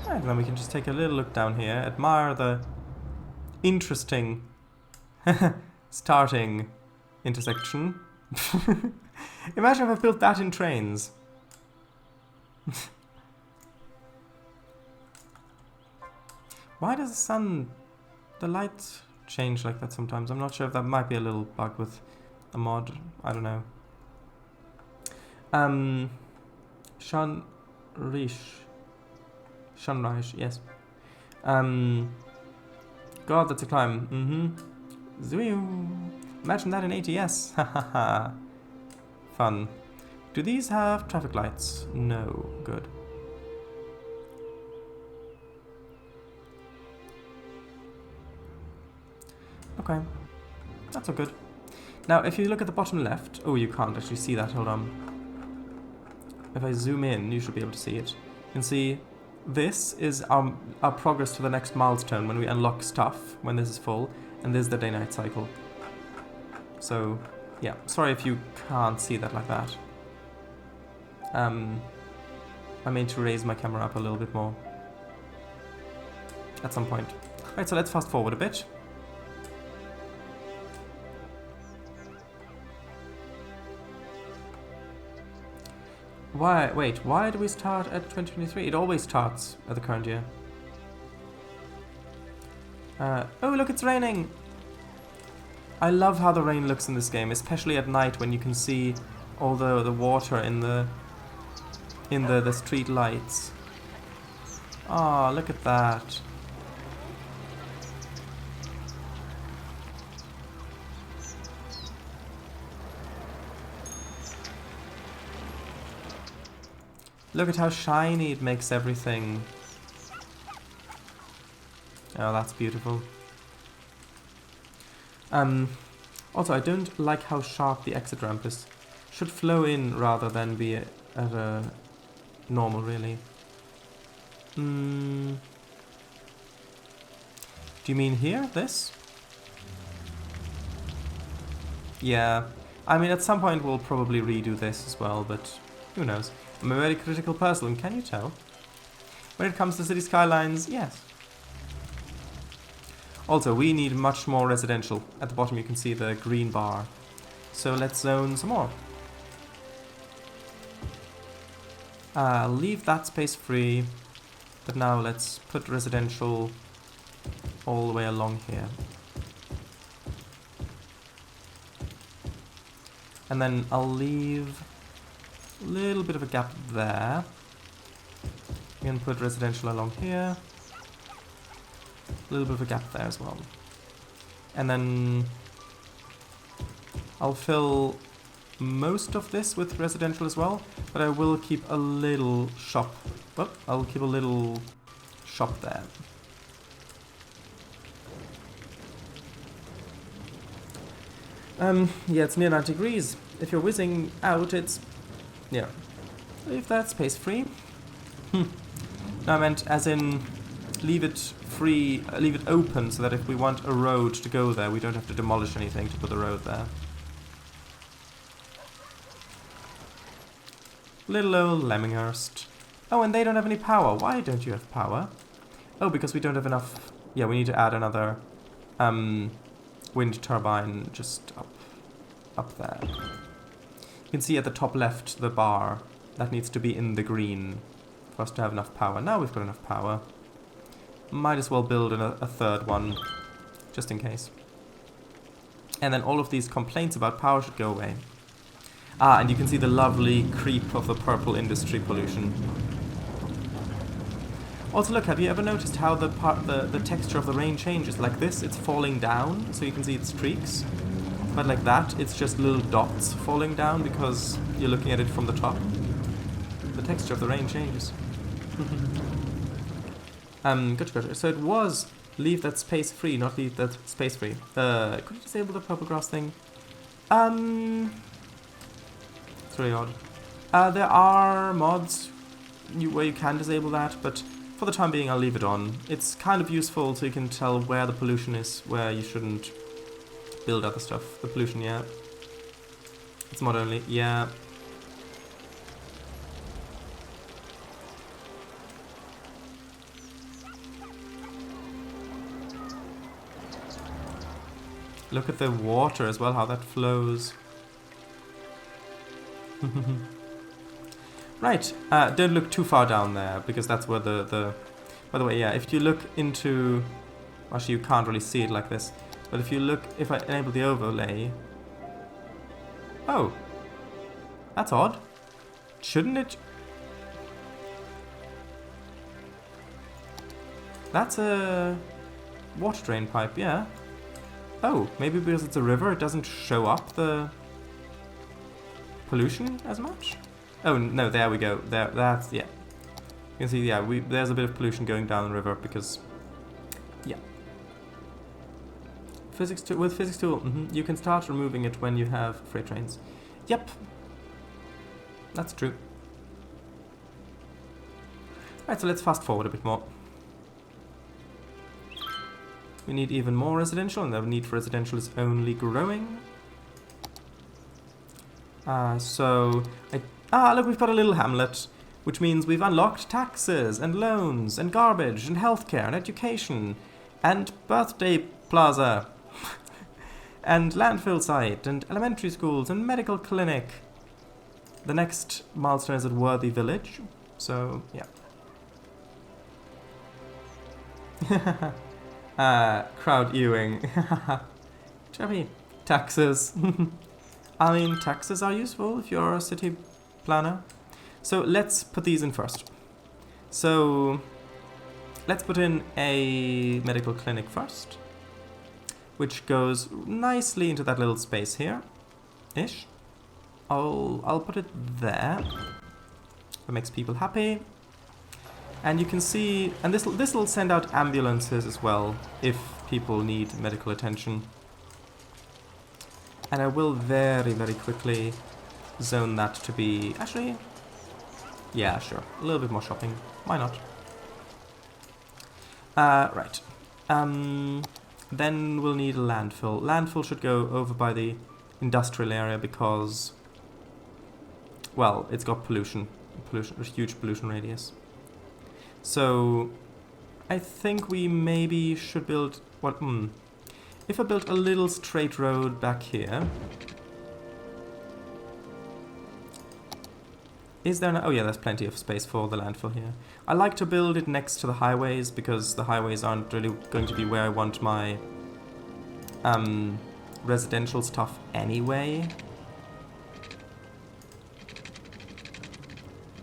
And then we can just take a little look down here, admire the interesting starting intersection. Imagine if I built that in trains. Why does the light change like that sometimes? I'm not sure if that might be a little bug with a mod. I don't know. Sunrise, yes. God, that's a climb. Mm-hmm. Zoom. Imagine that in ATS. Hahaha. Fun. Do these have traffic lights? No. Good. Okay. That's all good. Now, if you look at the bottom left... Oh, you can't actually see that. Hold on. If I zoom in, you should be able to see it. You can see this is our progress to the next milestone when we unlock stuff, when this is full. And this is the day-night cycle. So, yeah. Sorry if you can't see that like that. I meant to raise my camera up a little bit more. At some point. Right, so let's fast forward a bit. Why do we start at 2023? It always starts at the current year. Oh, look, it's raining! I love how the rain looks in this game, especially at night when you can see all the water in the street lights. Ah, look at that. Look at how shiny it makes everything. Oh, that's beautiful. Also, I don't like how sharp the exit ramp is. Should flow in rather than be at a normal, really. Do you mean here? This? Yeah. I mean, at some point we'll probably redo this as well, but who knows. I'm a very critical person, can you tell? When it comes to city skylines, yes. Also, we need much more residential. At the bottom you can see the green bar. So let's zone some more. Leave that space free. But now let's put residential all the way along here. And then I'll leave a little bit of a gap there. We can put residential along here. A little bit of a gap there as well. And then I'll fill most of this with residential as well, but I will keep a little shop. Well, I'll keep a little shop there. Yeah, it's near 90 degrees. If you're whizzing out, it's... yeah. Leave that space free. No, I meant as in leave it free, leave it open so that if we want a road to go there, we don't have to demolish anything to put the road there. Little old Lemonghurst. Oh, and they don't have any power. Why don't you have power? Oh, because we don't have enough... yeah, we need to add another wind turbine just up there. You can see at the top left the bar. That needs to be in the green for us to have enough power. Now we've got enough power. Might as well build a third one, just in case. And then all of these complaints about power should go away. Ah, and you can see the lovely creep of the purple industry pollution. Also, look, have you ever noticed how the texture of the rain changes? Like this, it's falling down, so you can see its streaks. But like that, it's just little dots falling down because you're looking at it from the top. The texture of the rain changes. Gotcha. So it was leave that space free, not leave that space free. Could you disable the purple grass thing? It's really odd. There are mods where you can disable that, but for the time being I'll leave it on. It's kind of useful so you can tell where the pollution is, where you shouldn't build other stuff. The pollution, yeah. It's mod only, yeah. Look at the water as well, how that flows. Right, don't look too far down there, because that's where the... By the way, yeah, if you look into... Actually, you can't really see it like this. But if you look... If I enable the overlay... Oh. That's odd. Shouldn't it... That's a... water drain pipe, yeah. Oh, maybe because it's a river it doesn't show up the pollution as much? Oh, no, there we go. That's, yeah. You can see, yeah, there's a bit of pollution going down the river because, yeah. With physics tool, you can start removing it when you have freight trains. Yep. That's true. Right, so let's fast forward a bit more. We need even more residential, and the need for residential is only growing. Look, we've got a little hamlet, which means we've unlocked taxes, and loans, and garbage, and healthcare, and education, and birthday plaza, and landfill site, and elementary schools, and medical clinic. The next milestone is at Worthy Village, so, yeah. Crowd Ewing. Chubby. Taxes. I mean, taxes are useful if you're a city planner. So let's put these in first. So let's put in a medical clinic first, which goes nicely into that little space here, ish. I'll put it there. That makes people happy. And you can see, and this will send out ambulances as well if people need medical attention. And I will very, very quickly zone that to be, actually, yeah, sure, a little bit more shopping. Why not? Right. Then we'll need a landfill. Landfill should go over by the industrial area because, well, it's got pollution, a huge pollution radius. So, I think we maybe should build, what, if I built a little straight road back here. Is there, oh yeah, there's plenty of space for the landfill here. I like to build it next to the highways because the highways aren't really going to be where I want my residential stuff anyway.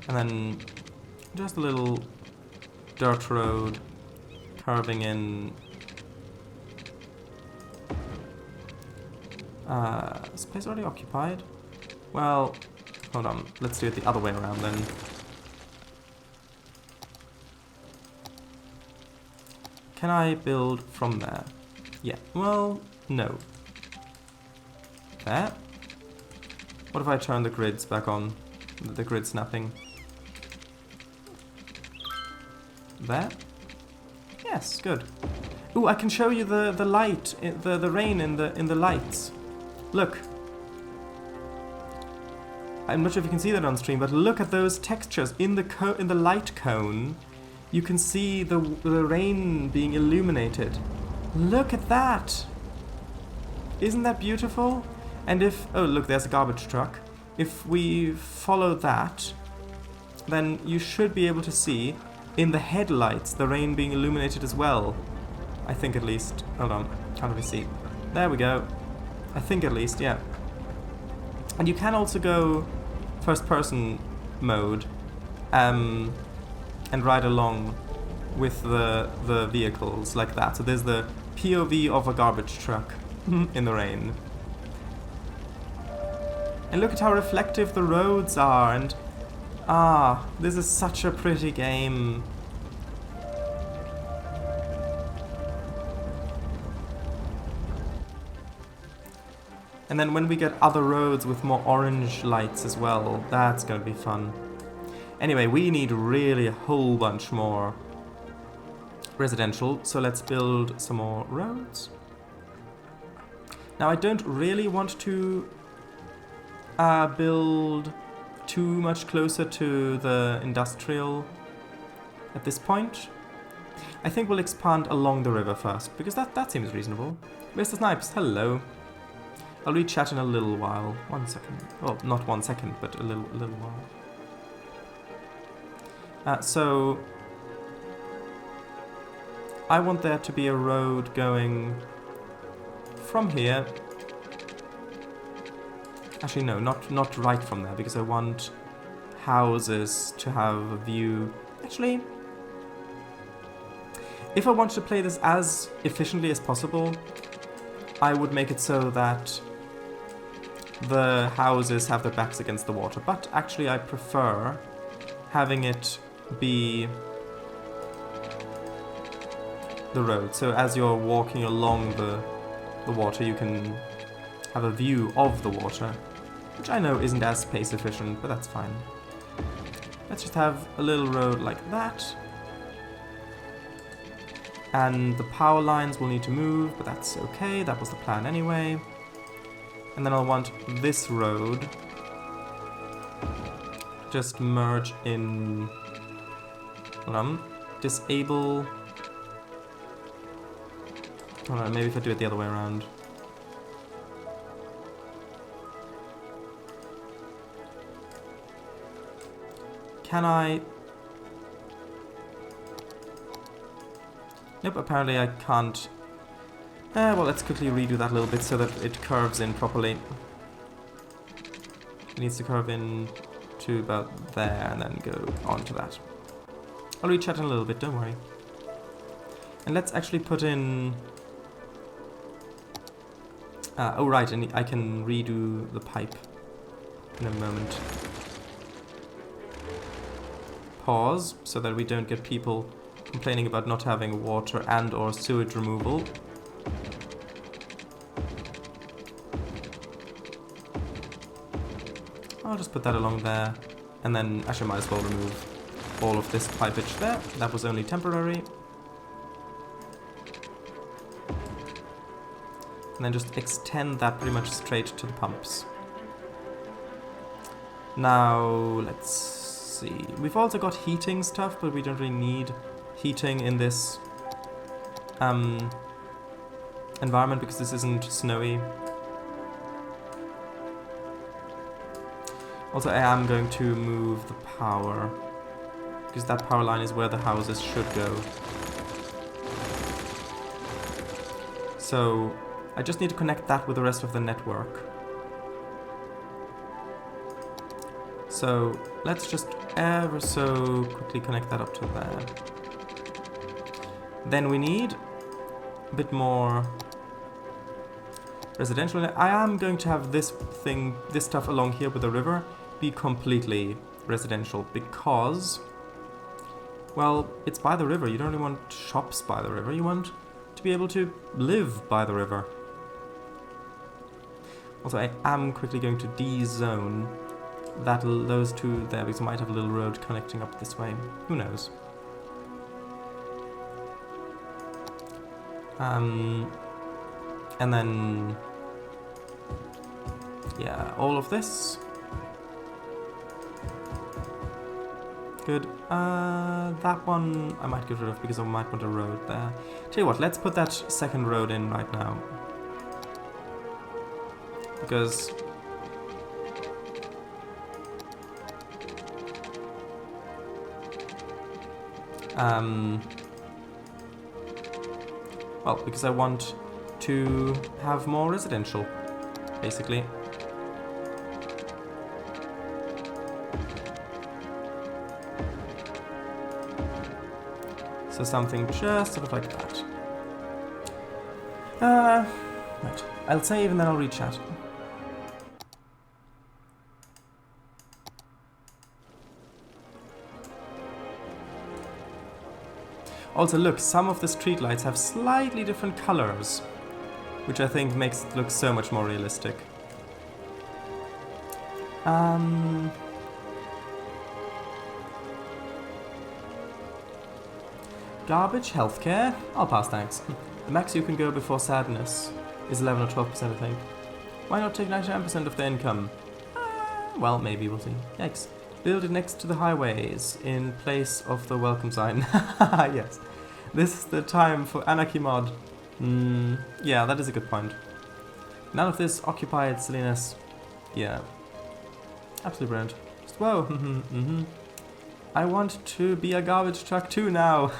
And then just a little dirt road curving in. Space already occupied? Well, hold on. Let's do it the other way around then. Can I build from there? Yeah. Well, no. There. What if I turn the grids back on? The grid snapping. There. Yes, good. Ooh, I can show you the light, the rain in the lights. Look. I'm not sure if you can see that on stream, but look at those textures in the light cone. You can see the rain being illuminated. Look at that. Isn't that beautiful? And if, oh look, there's a garbage truck. If we follow that, then you should be able to see in the headlights the rain being illuminated as well. I think at least. Hold on, can't really see. There we go. I think at least, yeah. And you can also go first person mode and ride along with the vehicles like that. So there's the POV of a garbage truck in the rain. And look at how reflective the roads are, and this is such a pretty game. And then when we get other roads with more orange lights as well, that's going to be fun. Anyway, we need really a whole bunch more residential, so let's build some more roads. Now I don't really want to build too much closer to the industrial at this point. I think we'll expand along the river first, because that seems reasonable. Mr. Snipes, hello. I'll read chat in a little while. 1 second. Well, not 1 second, but a little while. So I want there to be a road going from here. Actually, no, not right from there, because I want houses to have a view. Actually, If I wanted to play this as efficiently as possible, I would make it so that the houses have their backs against the water. But actually I prefer having it be the road. So as you're walking along the water, you can have a view of the water, which I know isn't as space efficient, but that's fine. Let's just have a little road like that. And the power lines will need to move, but that's okay, that was the plan anyway. And then I'll want this road just merge in... Hold on. Disable... Hold on, maybe if I do it the other way around. Can I... Nope, apparently I can't. Well, let's quickly redo that a little bit so that it curves in properly. It needs to curve in to about there and then go on to that. I'll rechat in a little bit, don't worry. And let's actually put in... oh right, and I can redo the pipe in a moment. Pause, so that we don't get people complaining about not having water and or sewage removal. I'll just put that along there, and then actually might as well remove all of this pipage there. That was only temporary. And then just extend that pretty much straight to the pumps. Now, let's see. We've also got heating stuff, but we don't really need heating in this environment because this isn't snowy. Also, I am going to move the power because that power line is where the houses should go. So I just need to connect that with the rest of the network. So let's just ever so quickly connect that up to there. Then we need a bit more residential. I am going to have this stuff along here with the river be completely residential because, well, it's by the river. You don't really want shops by the river. You want to be able to live by the river. Also, I am quickly going to de-zone those two there because I might have a little road connecting up this way. Who knows? And then, yeah, all of this. Good. That one I might get rid of because I might want a road there. Tell you what, let's put that second road in right now. Because well, because I want to have more residential, basically. So something just sort of like that. Right. I'll save and then I'll rechat. Also, look, some of the streetlights have slightly different colors, which I think makes it look so much more realistic. Garbage, healthcare. I'll pass, thanks. The max you can go before sadness is 11 or 12%, I think. Why not take 99% of the income? Well, maybe, we'll see. Yikes. Build it next to the highways in place of the welcome sign. Yes. This is the time for anarchy mod. Yeah, that is a good point. None of this occupied silliness. Yeah. Absolutely brilliant. Just, whoa. I want to be a garbage truck too now.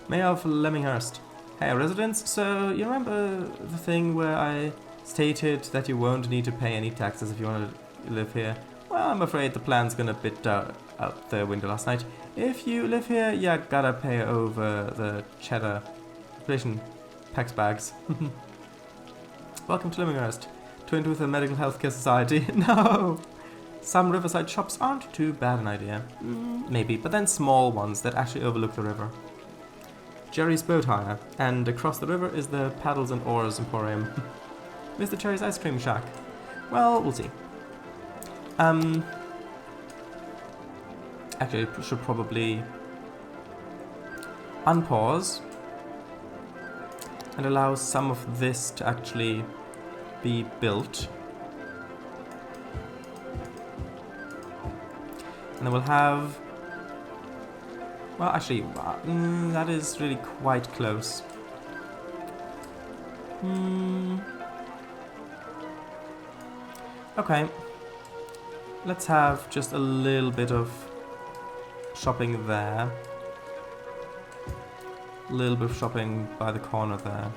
Mayor of Leminghurst. Hey, residents, so you remember the thing where I stated that you won't need to pay any taxes if you want to live here? Well, I'm afraid the plan's gonna bit out the window last night. If you live here, you gotta pay over the cheddar. Inflation. Tax bags. Welcome to Livinghurst. Twinned with a medical healthcare society. No! Some riverside shops aren't too bad an idea. Maybe, but then small ones that actually overlook the river. Jerry's Boat Hire. And across the river is the Paddles and Oars Emporium. Mr. Cherry's Ice Cream Shack. Well, we'll see. Actually, I should probably unpause and allow some of this to actually be built. And then we'll have... Well, actually, that is really quite close. Okay. Let's have just a little bit of shopping there. A little bit of shopping by the corner there.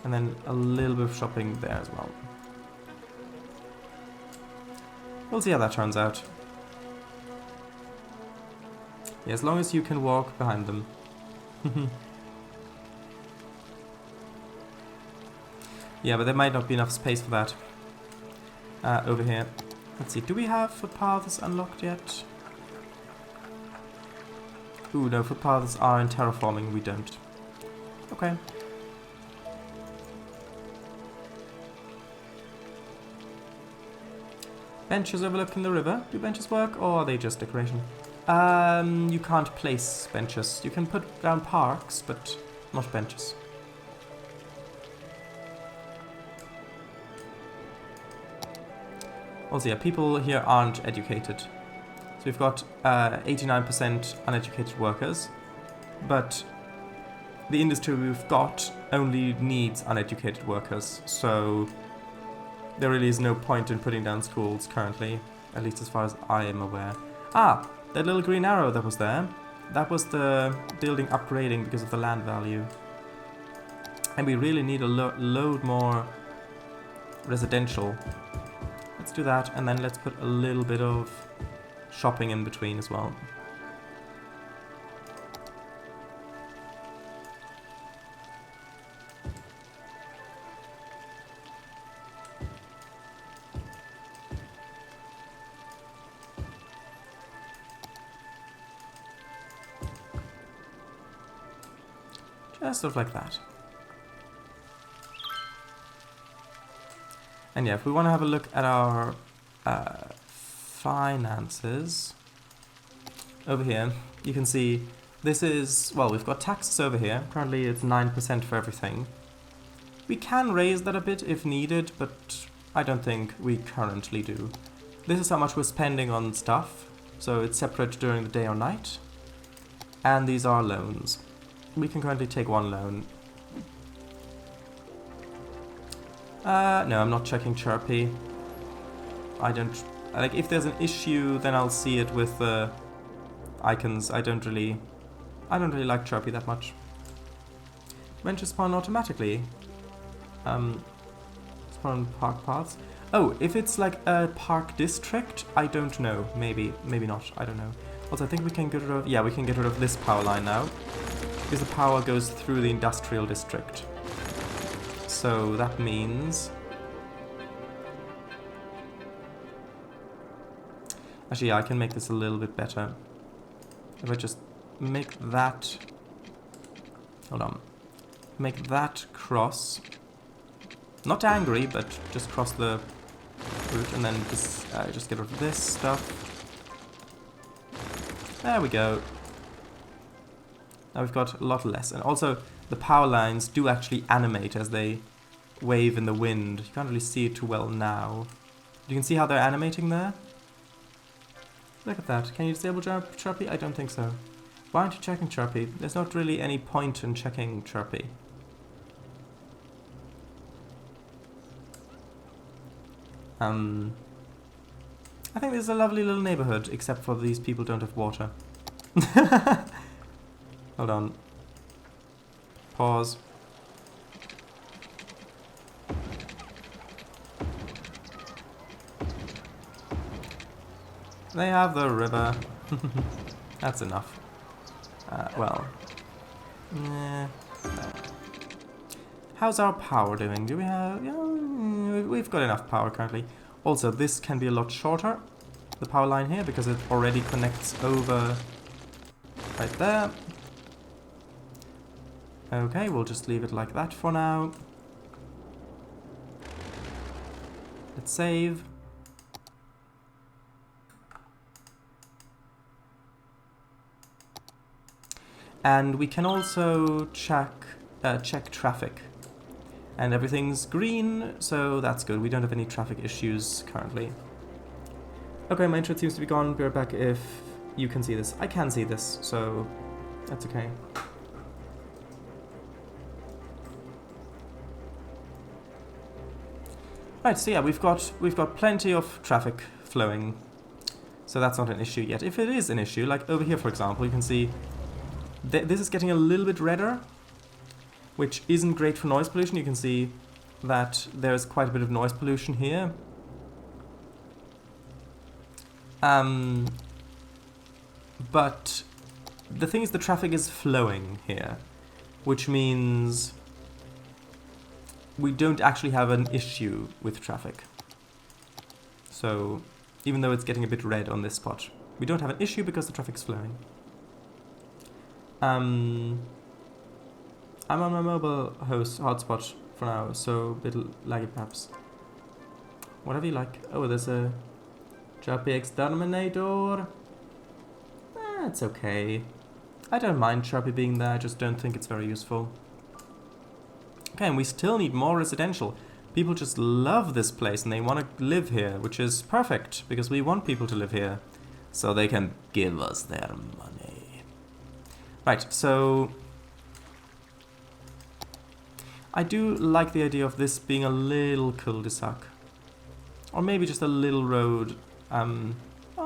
And then a little bit of shopping there as well. We'll see how that turns out. Yeah, as long as you can walk behind them. Yeah, but there might not be enough space for that. Over here. Let's see, do we have footpaths unlocked yet? Ooh, no, footpaths are in terraforming, we don't. Okay. Benches overlooking the river. Do benches work, or are they just decoration? You can't place benches. You can put down parks, but not benches. Also, yeah, people here aren't educated. So we've got 89% uneducated workers, but the industry we've got only needs uneducated workers, so there really is no point in putting down schools currently, at least as far as I am aware. Ah, that little green arrow that was there, that was the building upgrading because of the land value. And we really need a load more residential. Let's do that, and then let's put a little bit of shopping in between as well. Just stuff like that. And yeah, if we want to have a look at our finances, over here, you can see this is, well, we've got taxes over here. Currently it's 9% for everything. We can raise that a bit if needed, but I don't think we currently do. This is how much we're spending on stuff, so it's separate during the day or night. And these are loans. We can currently take one loan. No, I'm not checking Chirpy. I don't... Like, if there's an issue, then I'll see it with the icons. I don't really like Chirpy that much. Benches spawn automatically. Spawn park paths. Oh, if it's like a park district, I don't know. Maybe not. I don't know. Also, I think we can get rid of... Yeah, we can get rid of this power line now, because the power goes through the industrial district. So that means... Actually, yeah, I can make this a little bit better. If I just make that... Hold on. Make that cross. Not angry, but just cross the route, and then just get rid of this stuff. There we go. Now we've got a lot less. And also, the power lines do actually animate as they wave in the wind. You can't really see it too well now. You can see how they're animating there? Look at that. Can you disable Chirpy? I don't think so. Why aren't you checking Chirpy? There's not really any point in checking Chirpy. I think this is a lovely little neighborhood, except for these people don't have water. Hold on. Pause. . They have the river. That's enough. Well. No. How's our power doing? Do we have... Yeah, we've got enough power currently. Also, this can be a lot shorter, the power line here, because it already connects over right there. Okay, we'll just leave it like that for now. Let's save. And we can also check traffic. And everything's green, so that's good. We don't have any traffic issues currently. Okay, my internet seems to be gone. Be right back if you can see this. I can see this, so that's okay. Right, so yeah, we've got plenty of traffic flowing, so that's not an issue yet. If it is an issue, like over here, for example, you can see this is getting a little bit redder, which isn't great for noise pollution. You can see that there's quite a bit of noise pollution here. But the thing is, the traffic is flowing here, which means we don't actually have an issue with traffic. So even though it's getting a bit red on this spot, we don't have an issue because the traffic's flowing. I'm on my mobile host hotspot for now, so a bit laggy perhaps. Whatever you like. Oh, there's a Chirpy Exterminator. It's okay. I don't mind Chirpy being there, I just don't think it's very useful. Okay, and we still need more residential. People just love this place and they want to live here, which is perfect, because we want people to live here, so they can give us their money. Right, so I do like the idea of this being a little cul-de-sac. Or maybe just a little road. Well,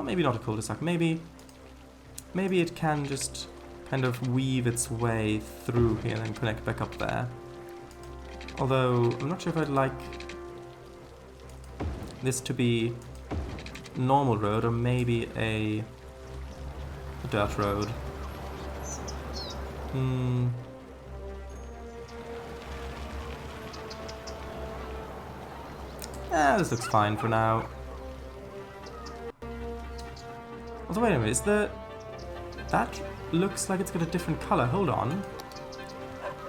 maybe not a cul-de-sac. Maybe it can just kind of weave its way through here and then connect back up there. Although, I'm not sure if I'd like this to be a normal road or maybe a dirt road. This looks fine for now. Although, wait a minute, that looks like it's got a different color. Hold on.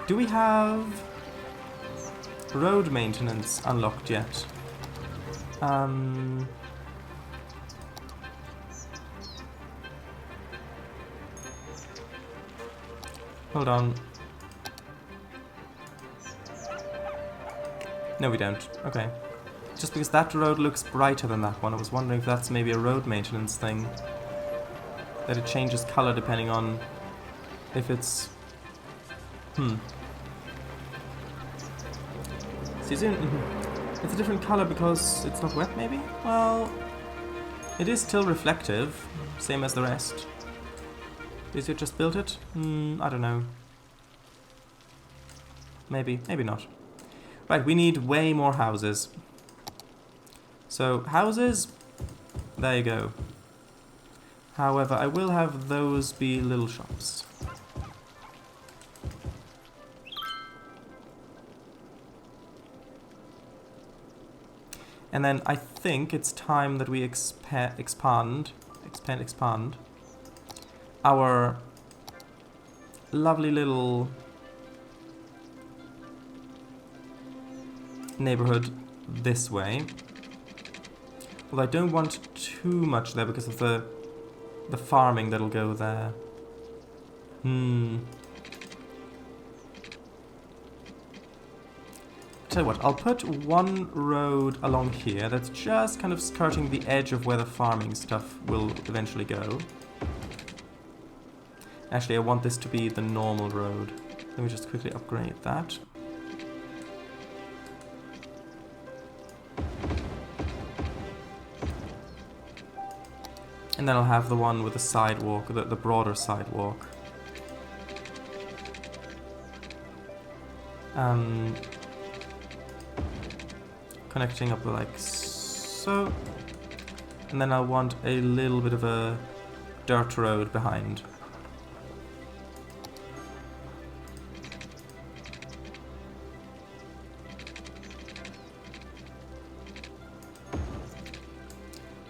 Do we have road maintenance unlocked yet? Hold on. No, we don't. Okay. Just because that road looks brighter than that one, I was wondering if that's maybe a road maintenance thing. That it changes color depending on if it's... See, it's a different color because it's not wet, maybe? Well, it is still reflective, same as the rest. Is it just built it? I don't know. Maybe not. Right, we need way more houses. So, houses, there you go. However, I will have those be little shops. And then I think it's time that we expand our lovely little neighborhood this way. Although I don't want too much there because of the farming that'll go there. Tell you what, I'll put one road along here that's just kind of skirting the edge of where the farming stuff will eventually go. Actually, I want this to be the normal road. Let me just quickly upgrade that. And then I'll have the one with the sidewalk, the broader sidewalk. Connecting up like so. And then I'll want a little bit of a dirt road behind.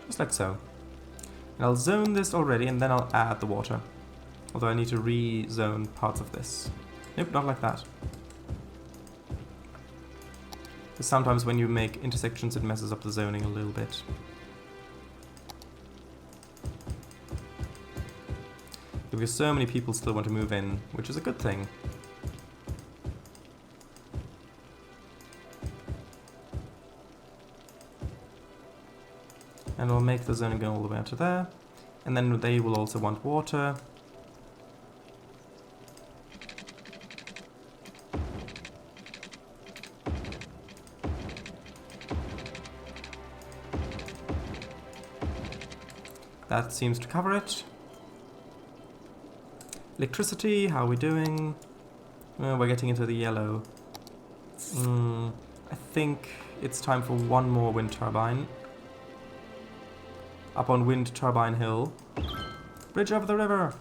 Just like so. And I'll zone this already, and then I'll add the water. Although I need to re-zone parts of this. Nope, not like that. Because sometimes when you make intersections, it messes up the zoning a little bit. Because so many people still want to move in, which is a good thing. And we'll make the zoning go all the way out to there. And then they will also want water. That seems to cover it. Electricity, how are we doing? Oh, we're getting into the yellow. I think it's time for one more wind turbine. Up on Wind Turbine Hill. Bridge over the river!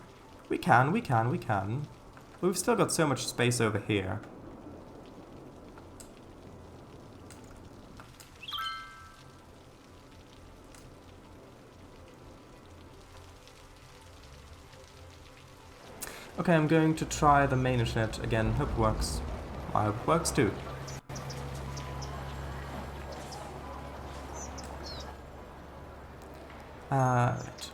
We can. But we've still got so much space over here. Okay, I'm going to try the main internet again. Hope it works. I hope it works too. Right.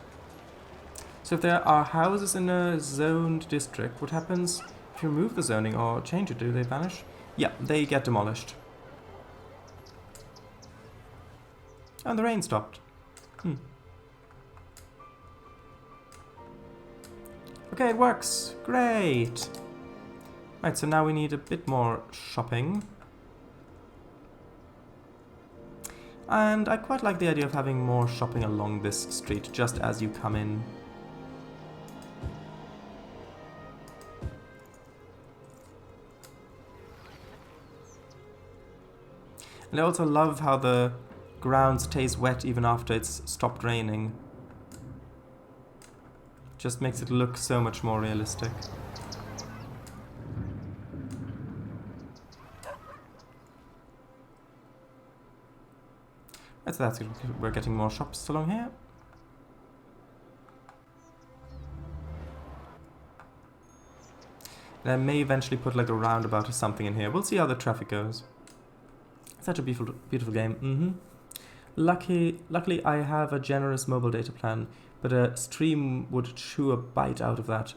So if there are houses in a zoned district, what happens if you remove the zoning or change it? Do they vanish? Yeah, they get demolished. And the rain stopped. Okay, it works. Great. Right, so now we need a bit more shopping. And I quite like the idea of having more shopping along this street, just as you come in. And I also love how the ground stays wet even after it's stopped raining. Just makes it look so much more realistic. So that's good. We're getting more shops along here. And I may eventually put like a roundabout or something in here. We'll see how the traffic goes. Such a beautiful, beautiful game. Luckily, I have a generous mobile data plan, but a stream would chew a bite out of that.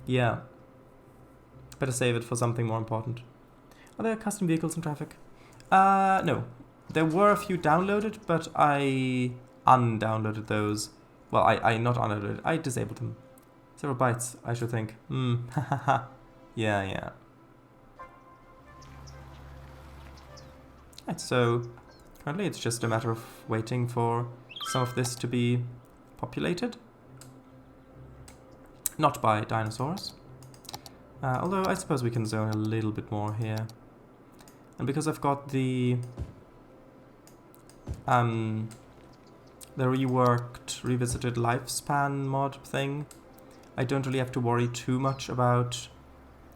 Yeah. Better save it for something more important. Are there custom vehicles in traffic? No. There were a few downloaded, but I undownloaded those. Well, I not undownloaded, I disabled them. Several bytes, I should think. Yeah. Right, so currently it's just a matter of waiting for some of this to be populated. Not by dinosaurs. Although I suppose we can zone a little bit more here. And because I've got the reworked, revisited lifespan mod thing, I don't really have to worry too much about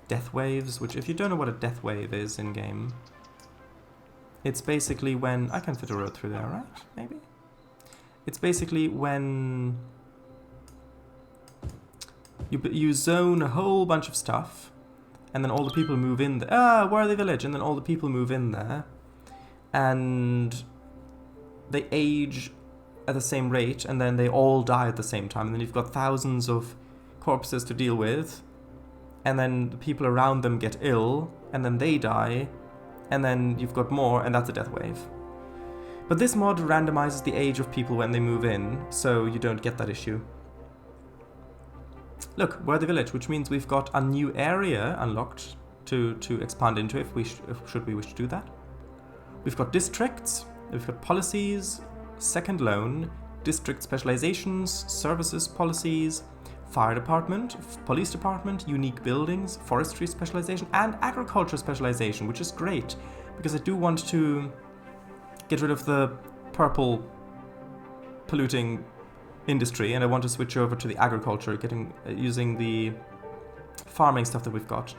death waves, which if you don't know what a death wave is in-game, it's basically when... I can fit a road through there, right? Maybe? It's basically when you zone a whole bunch of stuff, and then all the people move in there. Where are the village? And then all the people move in there, and they age at the same rate, and then they all die at the same time. And then you've got thousands of corpses to deal with, and then the people around them get ill, and then they die, and then you've got more, and that's a death wave. But this mod randomizes the age of people when they move in, so you don't get that issue. Look, we're the village, which means we've got a new area unlocked to expand into should we wish to do that. We've got districts, we've got policies, second loan, district specializations, services policies, fire department, police department, unique buildings, forestry specialization, and agriculture specialization, which is great, because I do want to get rid of the purple polluting industry, and I want to switch over to the agriculture, using the farming stuff that we've got.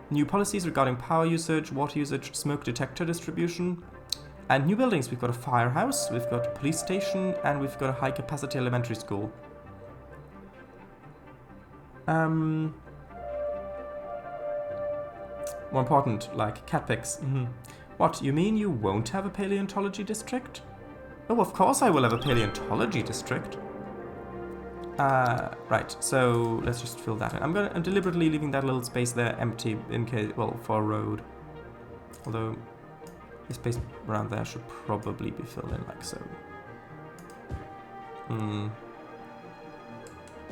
New policies regarding power usage, water usage, smoke detector distribution, and new buildings. We've got a firehouse, we've got a police station, and we've got a high-capacity elementary school. More important, like cat pics. What, you mean you won't have a paleontology district? Oh, of course I will have a paleontology district. Right, so let's just fill that in. I'm deliberately leaving that little space there empty in case, well, for a road. Although, the space around there should probably be filled in like so.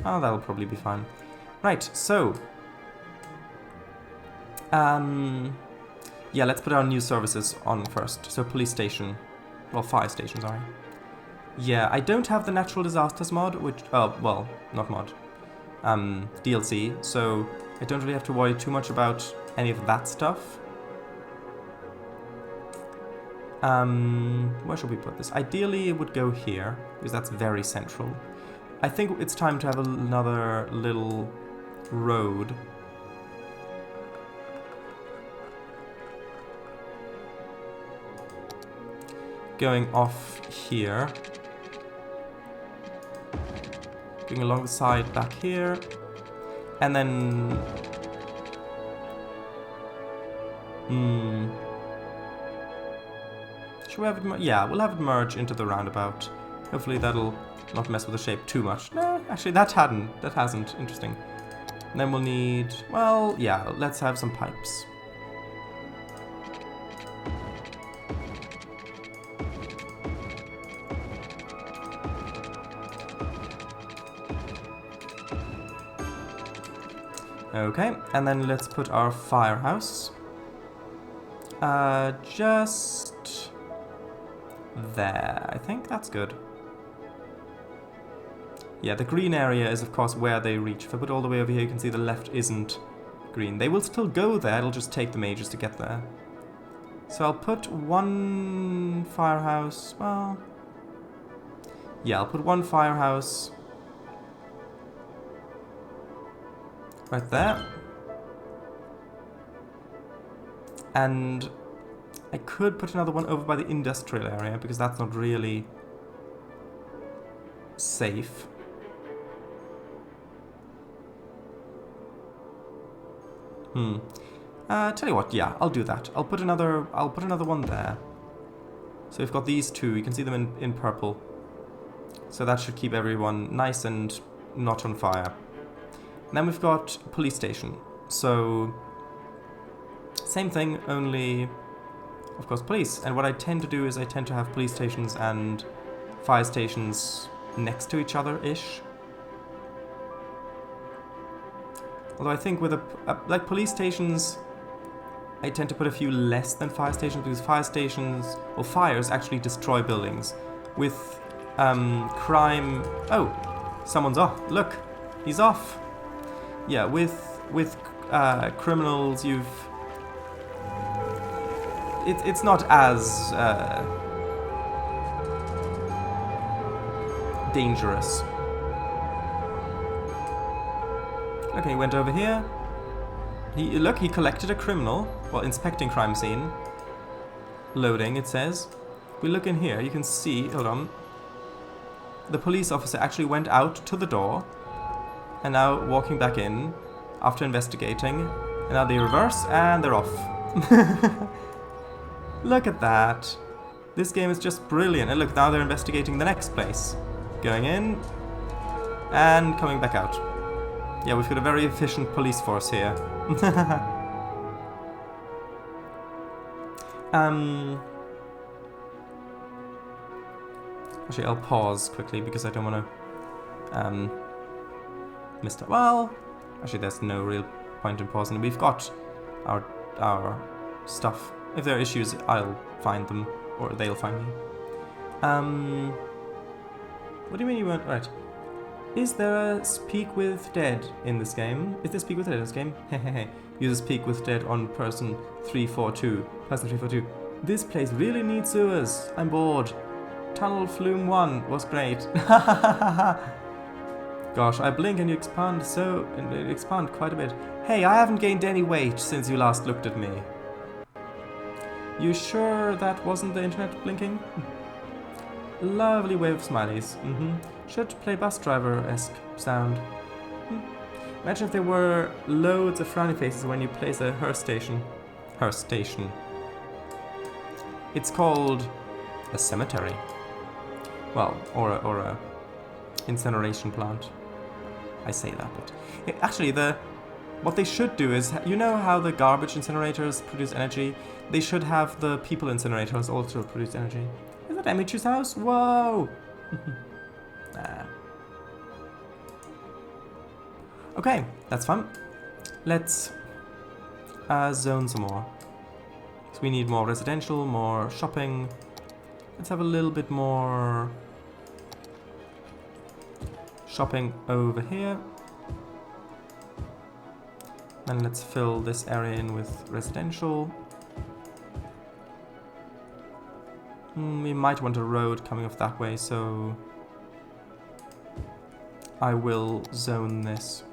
Oh, that'll probably be fine. Right, so. Yeah, let's put our new services on first. So, police station. Well, fire station, sorry. Yeah, I don't have the natural disasters mod, which, well, not mod, DLC, so I don't really have to worry too much about any of that stuff. Where should we put this? Ideally, it would go here, because that's very central. I think it's time to have another little road. Going off here. Going along the side back here. And then... Should we have it... Yeah, we'll have it merge into the roundabout. Hopefully that'll not mess with the shape too much. No, actually that hasn't. Interesting. And then we'll need... Well, yeah, let's have some pipes. Okay, and then let's put our firehouse just there. I think that's good. Yeah, the green area is of course where they reach. If I put all the way over here, you can see the left isn't green. They will still go there, it'll just take them ages to get there. So I'll put one firehouse, well... Yeah, I'll put one firehouse... right there. And I could put another one over by the industrial area, because that's not really safe. Tell you what, yeah, I'll do that. I'll put another one there. So we've got these two, you can see them in purple. So that should keep everyone nice and not on fire. And then we've got a police station. So, same thing, only, of course, police. And what I tend to do is I tend to have police stations and fire stations next to each other-ish. Although I think with like police stations, I tend to put a few less than fire stations, because fire stations, or fires, actually destroy buildings. With crime... Oh, someone's off. Look, he's off. Yeah, with criminals, it's not as dangerous. Okay, he went over here. Look, he collected a criminal. Well, inspecting crime scene. Loading, it says. We look in here, you can see, hold on. The police officer actually went out to the door. And now walking back in after investigating. And now they reverse and they're off. Look at that. This game is just brilliant. And look, now they're investigating the next place. Going in and coming back out. Yeah, we've got a very efficient police force here. Actually, I'll pause quickly because I don't want to Mr. Well, actually there's no real point in pausing. We've got our stuff. If there are issues, I'll find them, or they'll find me. What do you mean you weren't right? Is there a speak with dead in this game? Is there speak with dead in this game? Hehehe. Use speak with dead on person 342. Person 342. This place really needs sewers. I'm bored. tunnel flume 1 was great. Gosh, I blink and you expand quite a bit. Hey, I haven't gained any weight since you last looked at me. You sure that wasn't the internet blinking? Lovely wave of smileys. Should play bus driver-esque sound. Imagine if there were loads of frowny faces when you place a her station. Her station. It's called a cemetery. Well, or a incineration plant. I say that, but actually, what they should do is, you know how the garbage incinerators produce energy? They should have the people incinerators also produce energy. Is that Emichu's house? Whoa! Nah. Okay, that's fun. Let's zone some more. So we need more residential, more shopping. Let's have a little bit more shopping over here. Then let's fill this area in with residential. We might want a road coming off that way, so I will zone this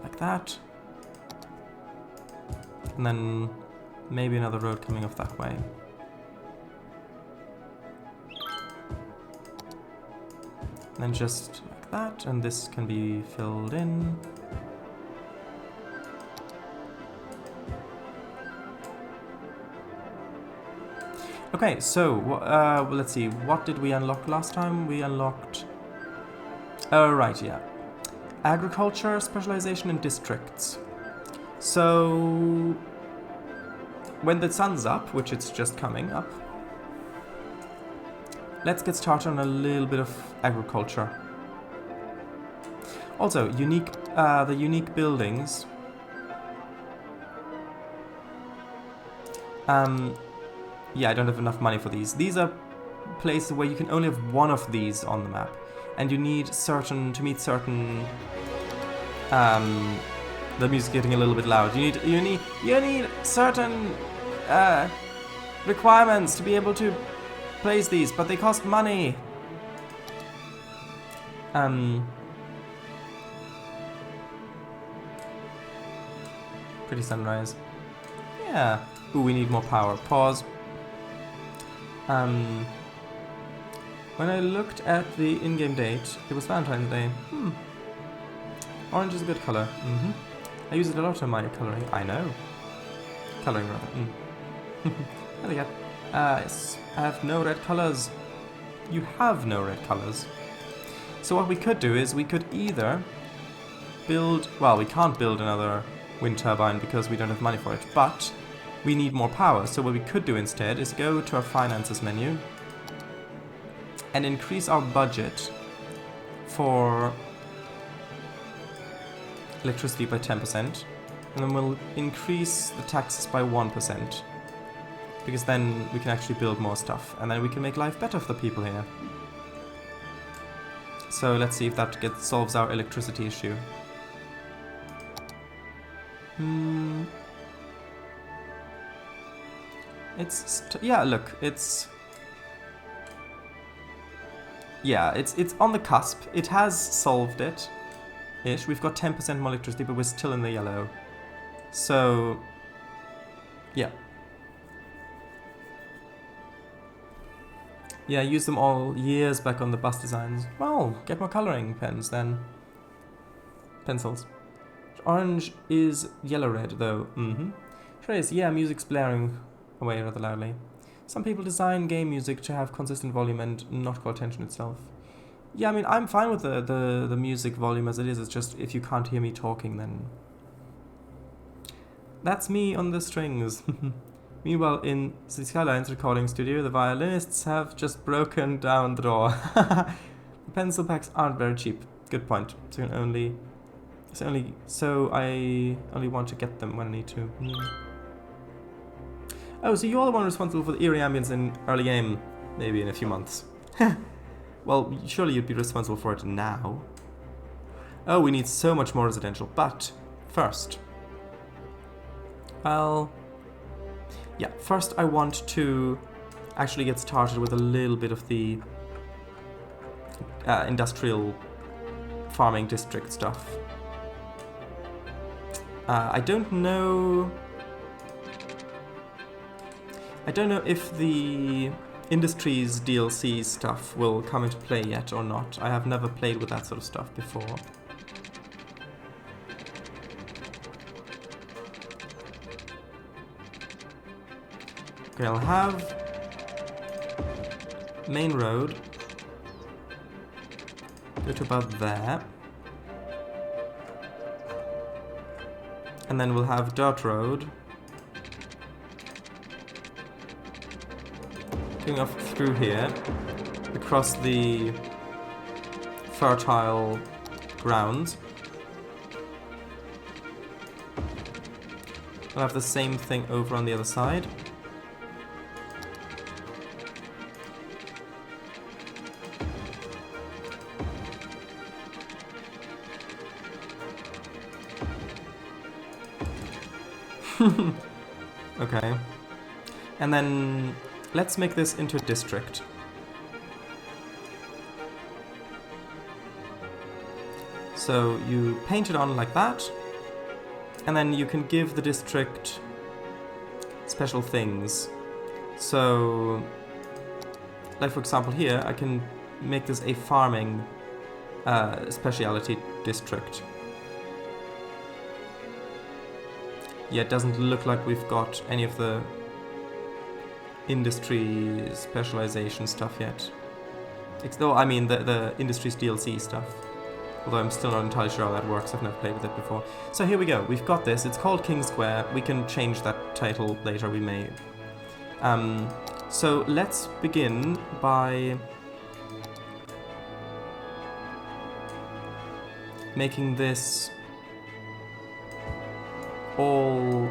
like that. And then maybe another road coming off that way. And then just like that, and this can be filled in. Okay, so let's see, what did we unlock last time? We unlocked... Oh, right, yeah. Agriculture, specialization in districts. So when the sun's up, which it's just coming up, let's get started on a little bit of agriculture. Also, the unique buildings. Yeah, I don't have enough money for these. These are places where you can only have one of these on the map, and you need to meet certain. The music's getting a little bit loud. You need certain requirements to be able to place these, but they cost money. Pretty sunrise. Yeah. Ooh, we need more power. Pause. When I looked at the in-game date, it was Valentine's Day. Orange is a good color. I use it a lot in my coloring. I know. Coloring, rather. There we go. Yes. I have no red colors. You have no red colors. So what we could do is we could either build... Well, we can't build another wind turbine because we don't have money for it, but we need more power. So what we could do instead is go to our finances menu and increase our budget for electricity by 10%, and then we'll increase the taxes by 1%, because then we can actually build more stuff, and then we can make life better for the people here. So let's see if that solves our electricity issue. Yeah, look, it's on the cusp. It has solved it. We've got 10% more electricity, but we're still in the yellow. So, yeah. Yeah, I used them all years back on the bus designs. Well, get more coloring pens then. Pencils. Orange is yellow-red, though. Trace, yeah, music's blaring away rather loudly. Some people design game music to have consistent volume and not call attention itself. Yeah, I mean, I'm fine with the music volume as it is. It's just if you can't hear me talking, then... That's me on the strings. Meanwhile, in the Skylines recording studio, the violinists have just broken down the door. The pencil packs aren't very cheap. Good point. So I only want to get them when I need to. Oh, so you're the one responsible for the eerie ambience in early game, maybe in a few months. Well, surely you'd be responsible for it now. Oh, we need so much more residential, but first... Well... Yeah, first I want to actually get started with a little bit of the industrial farming district stuff. I don't know if the Industries DLC stuff will come into play yet or not. I have never played with that sort of stuff before. Okay, I'll have main road go to about there. And then we'll have dirt road going off through here, across the fertile grounds. We'll have the same thing over on the other side. Okay. And then let's make this into a district. So you paint it on like that, and then you can give the district special things. So, like for example here, I can make this a farming speciality district. Yeah, it doesn't look like we've got any of the industry specialization stuff yet. Though, I mean, the Industries DLC stuff. Although I'm still not entirely sure how that works, I've never played with it before. So here we go, we've got this, it's called King Square. We can change that title later, we may. So let's begin by making this all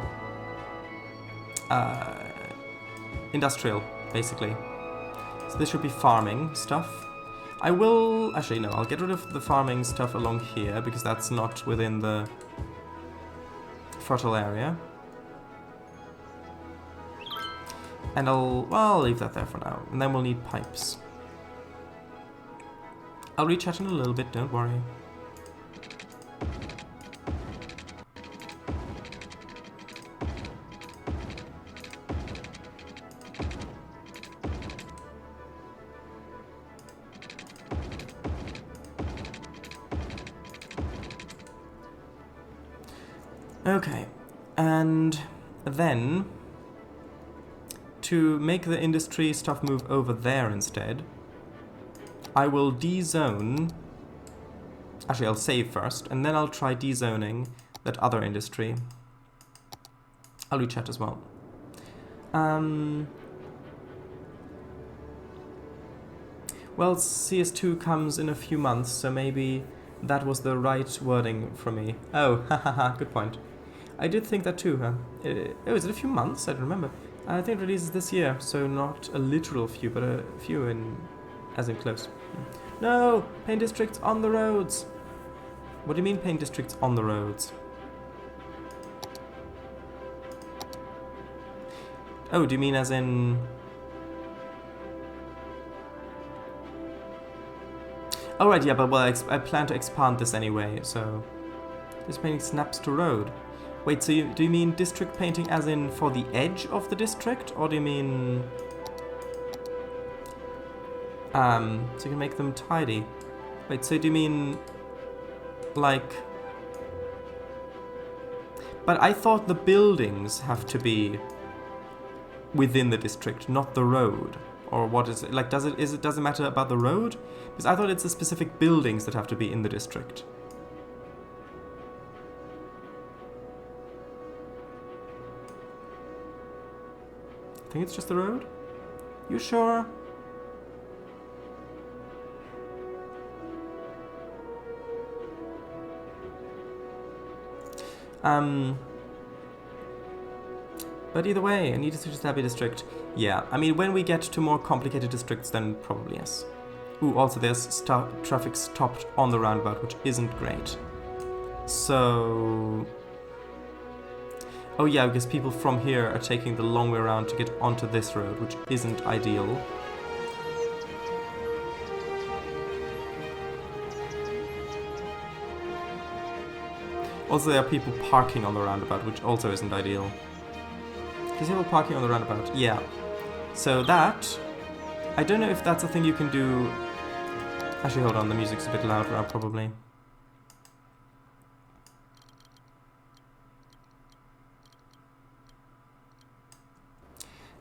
industrial, basically. So this should be farming stuff. I will... actually, no, I'll get rid of the farming stuff along here, because that's not within the fertile area. And I'll leave that there for now. And then we'll need pipes. I'll rechat in a little bit, don't worry. Okay, and then to make the industry stuff move over there instead, I will dezone. Actually, I'll save first, and then I'll try dezoning that other industry. I'll rechat as well. Well, CS2 comes in a few months, so maybe that was the right wording for me. Oh, hahaha, good point. I did think that too, huh? Oh, is it a few months? I don't remember. I think it releases this year, so not a literal few, but a few in... as in close. No! Paint districts on the roads! What do you mean paint districts on the roads? Oh, do you mean as in... oh right, yeah, but well, I plan to expand this anyway, so... this painting snaps to road. Wait, so do you mean district painting as in for the edge of the district? Or do you mean... so you can make them tidy. Wait, so do you mean... like... but I thought the buildings have to be within the district, not the road. Or what is it? Like, does it matter about the road? Because I thought it's the specific buildings that have to be in the district. I think it's just the road? You sure? But either way, I need to switch to Happy District. Yeah, I mean, when we get to more complicated districts, then probably yes. Ooh, also there's traffic stopped on the roundabout, which isn't great. So... Oh yeah, because people from here are taking the long way around to get onto this road, which isn't ideal. Also, there are people parking on the roundabout, which also isn't ideal. Disable parking on the roundabout, yeah. So that, I don't know if that's a thing you can do. Actually, hold on, the music's a bit loud, probably.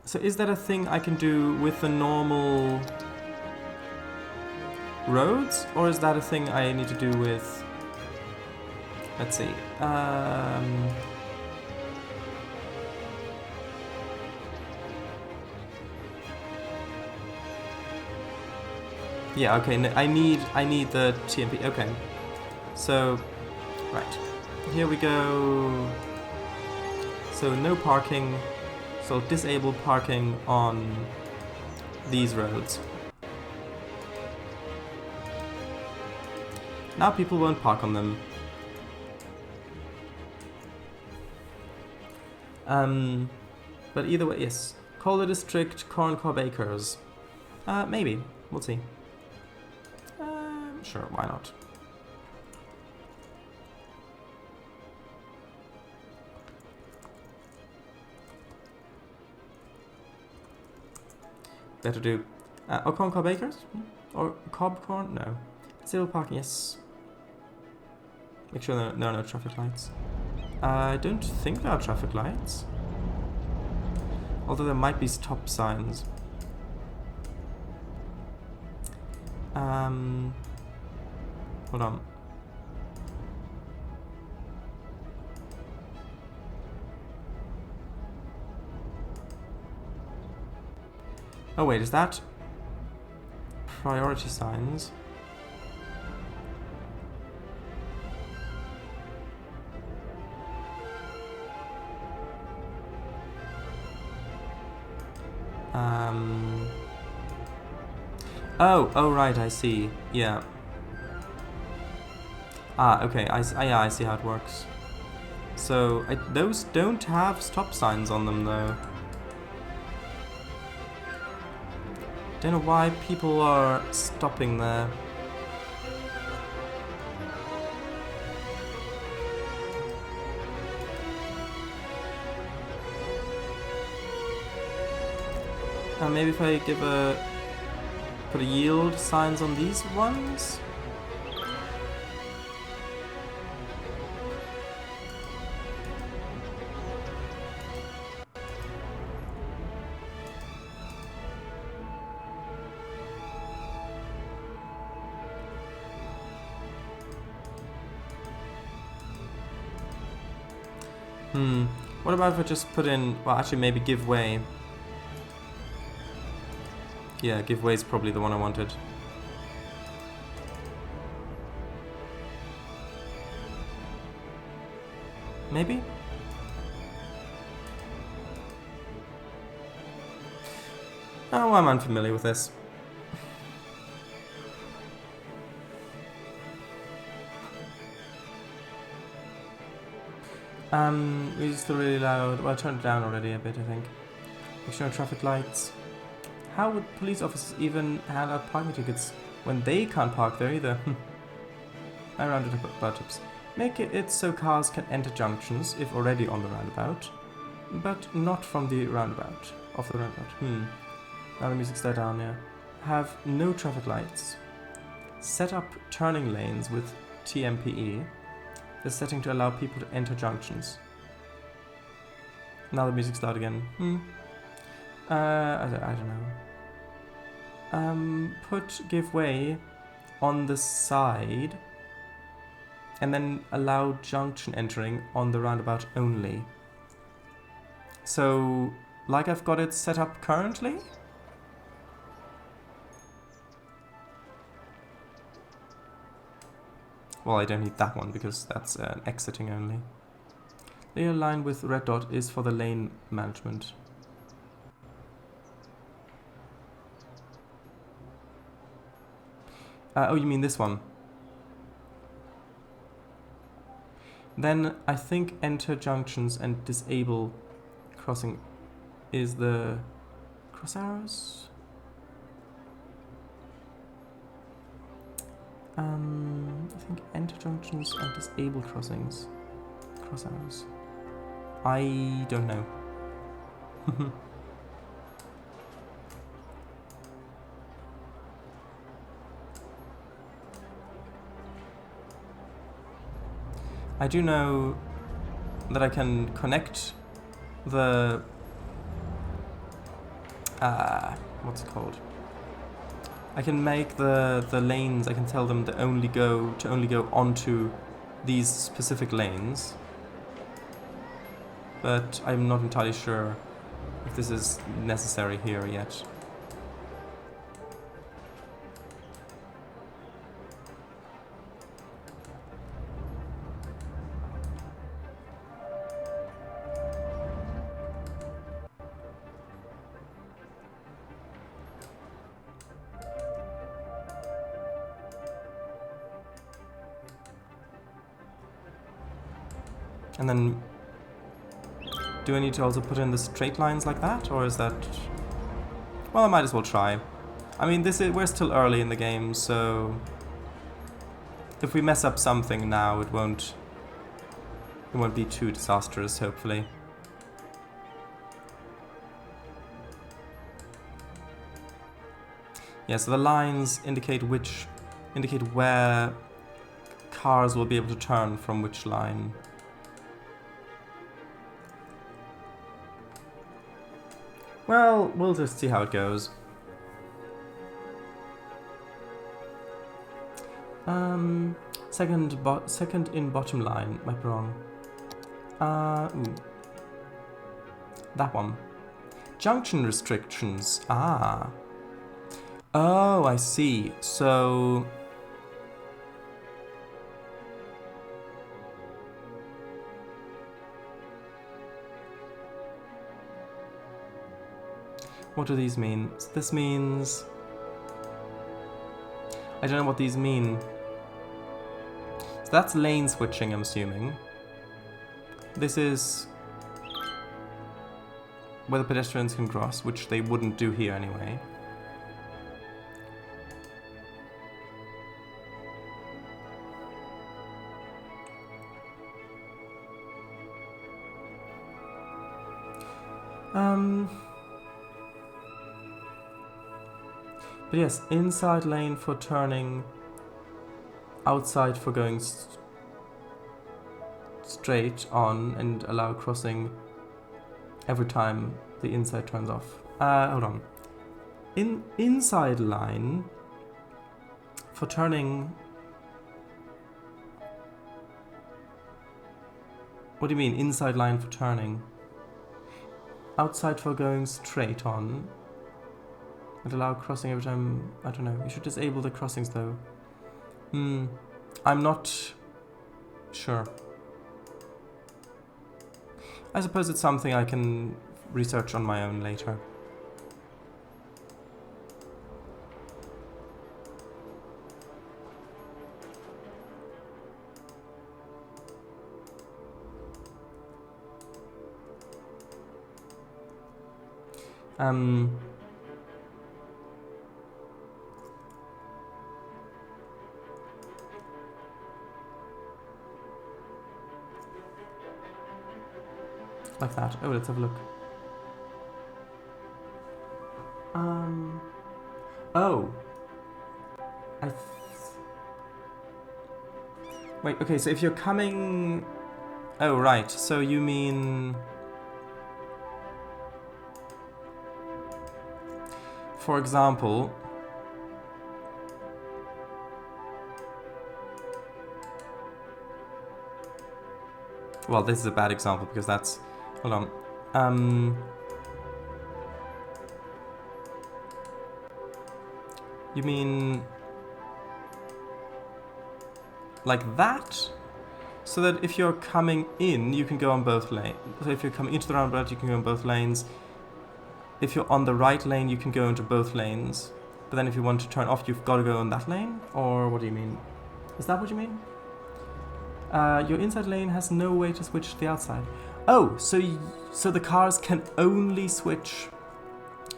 So is that a thing I can do with the normal roads, or is that a thing I need to do with, let's see, yeah, okay, I need the TMP, okay. So, right, here we go. So no parking, so disable parking on these roads. Now people won't park on them. But either way, yes. Cola District, Corn Cob Acres. Maybe. We'll see. Sure, why not? Better do. Or Corn Cob Acres? Or Cob Corn? No. Disable parking, yes. Make sure there are no traffic lights. I don't think there are traffic lights. Although there might be stop signs. Hold on. Oh wait, is that priority signs? Oh right, I see. Yeah. Okay, yeah, I see how it works. So, those don't have stop signs on them, though. Don't know why people are stopping there. Maybe if I put a yield signs on these ones? What about if I just put in, well, actually maybe give way. Yeah, give way is probably the one I wanted. Maybe? Oh, I'm unfamiliar with this. It's still really loud. Well, I turned it down already a bit, I think. Make sure no traffic lights. How would police officers even hand out parking tickets when they can't park there either? I rounded up about tips. Make it so cars can enter junctions if already on the roundabout, but not from the roundabout. Off the roundabout. Now the music's died down, yeah. Have no traffic lights. Set up turning lanes with TMPE. The setting to allow people to enter junctions. Now the music's loud again. I don't know. Put give way on the side and then allow junction entering on the roundabout only. So, like I've got it set up currently? Well, I don't need that one because that's exiting only. The line with red dot is for the lane management. Oh, you mean this one? Then I think enter junctions and disable crossing is the cross arrows. I think enter junctions and disable crossings. Cross arrows. I don't know. I do know that I can connect the what's it called? I can make the lanes. I can tell them to only go onto these specific lanes, but I'm not entirely sure if this is necessary here yet. And then, do I need to also put in the straight lines like that, or is that... Well, I might as well try. I mean, we're still early in the game, so if we mess up something now, it won't be too disastrous, hopefully. Yeah, so the lines indicate where cars will be able to turn from which line. Well, we'll just see how it goes. Second in bottom line. Might be wrong. Ooh. That one. Junction restrictions. Ah. Oh, I see. So... What do these mean? This means... I don't know what these mean. So that's lane switching, I'm assuming. This is where the pedestrians can cross, which they wouldn't do here anyway. But yes, inside lane for turning, outside for going straight on and allow crossing every time the inside turns off. Hold on. Inside line for turning... What do you mean, inside line for turning? Outside for going straight on. And allow crossing every time... I don't know. You should disable the crossings though. I'm not sure. I suppose it's something I can research on my own later. Like that. Oh, let's have a look. Oh. Wait, okay, so if you're coming... Oh, right, so you mean... For example... Well, this is a bad example because that's... Hold on. You mean... like that? So that if you're coming in, you can go on both lanes. So if you're coming into the roundabout, you can go on both lanes. If you're on the right lane, you can go into both lanes. But then if you want to turn off, you've got to go on that lane? Or what do you mean? Is that what you mean? Your inside lane has no way to switch to the outside. Oh, so the cars can only switch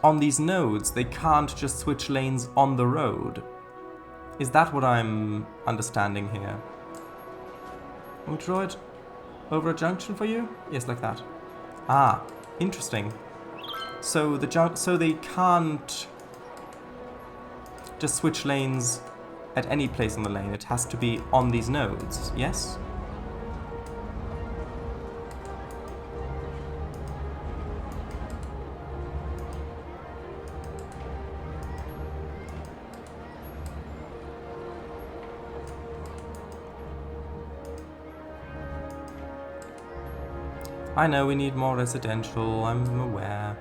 on these nodes. They can't just switch lanes on the road. Is that what I'm understanding here? Want me to draw it over a junction for you? Yes, like that. Ah, interesting. So they can't just switch lanes at any place on the lane. It has to be on these nodes. Yes? I know we need more residential, I'm aware.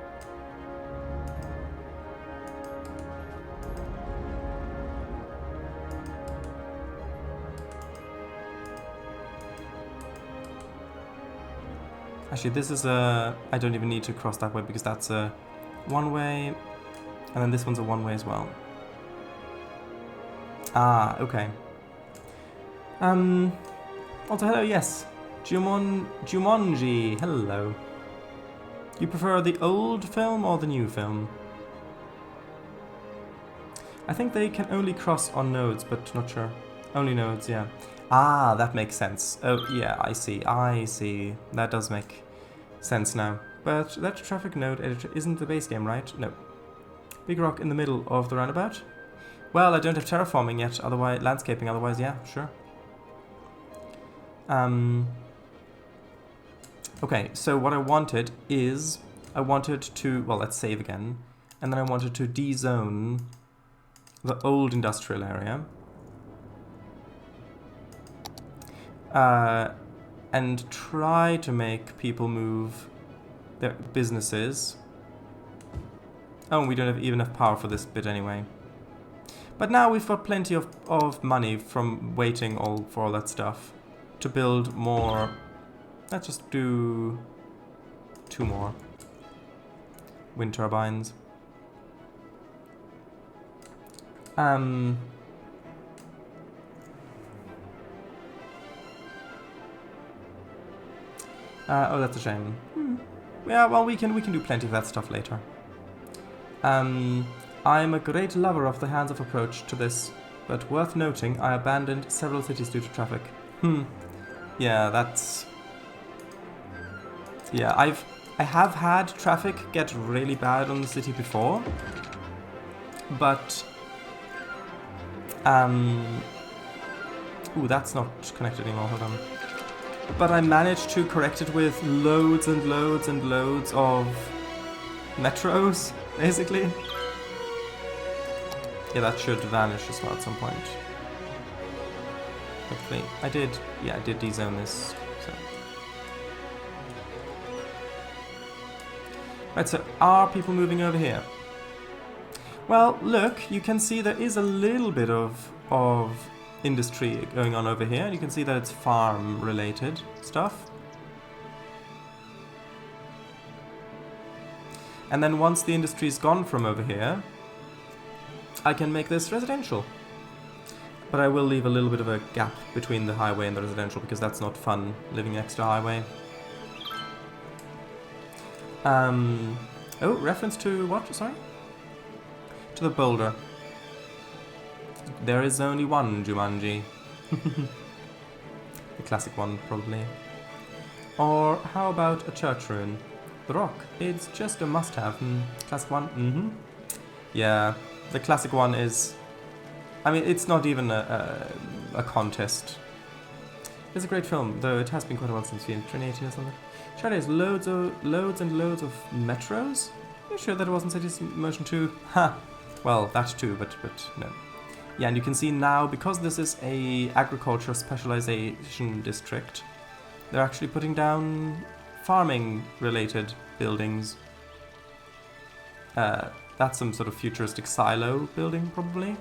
Actually, this is a... I don't even need to cross that way because that's a one-way, and then this one's a one-way as well. Ah, okay. Also, hello, yes. Jumanji, hello. You prefer the old film or the new film? I think they can only cross on nodes, but not sure. Only nodes, yeah. Ah, that makes sense. Oh, yeah, I see. That does make sense now. But that traffic node editor isn't the base game, right? No. Big rock in the middle of the roundabout? Well, I don't have terraforming yet, otherwise, landscaping, otherwise, yeah, sure. Okay, so what I wanted is, well, let's save again, and then I wanted to de-zone the old industrial area, and try to make people move their businesses. Oh, we don't have even enough power for this bit anyway. But now we've got plenty of money from waiting for all that stuff to build more. Let's just do 2 more wind turbines. Oh, that's a shame. Yeah, well, we can do plenty of that stuff later. I'm a great lover of the hands-off approach to this, but worth noting, I abandoned several cities due to traffic. Yeah, that's... Yeah, I have had traffic get really bad on the city before, but ooh, that's not connected anymore, hold on. But I managed to correct it with loads and loads and loads of metros, basically. Yeah, that should vanish as well at some point. Hopefully. I did de-zone this. So. Right, so are people moving over here? Well, look, you can see there is a little bit of industry going on over here. You can see that it's farm-related stuff. And then once the industry's gone from over here, I can make this residential. But I will leave a little bit of a gap between the highway and the residential because that's not fun, living next to a highway. Oh, reference to what? Sorry? To the boulder. There is only one Jumanji. The classic one, probably. Or how about a church ruin? The rock. It's just a must-have. Classic one? Yeah, the classic one is... I mean, it's not even a contest. It's a great film, though it has been quite a while since 2018 or something. Sure, there's loads and loads of metros? Are you sure that it wasn't Cities Motion 2? Ha! Well, that too, but no. Yeah, and you can see now, because this is a agriculture specialization district, they're actually putting down farming-related buildings. That's some sort of futuristic silo building, probably.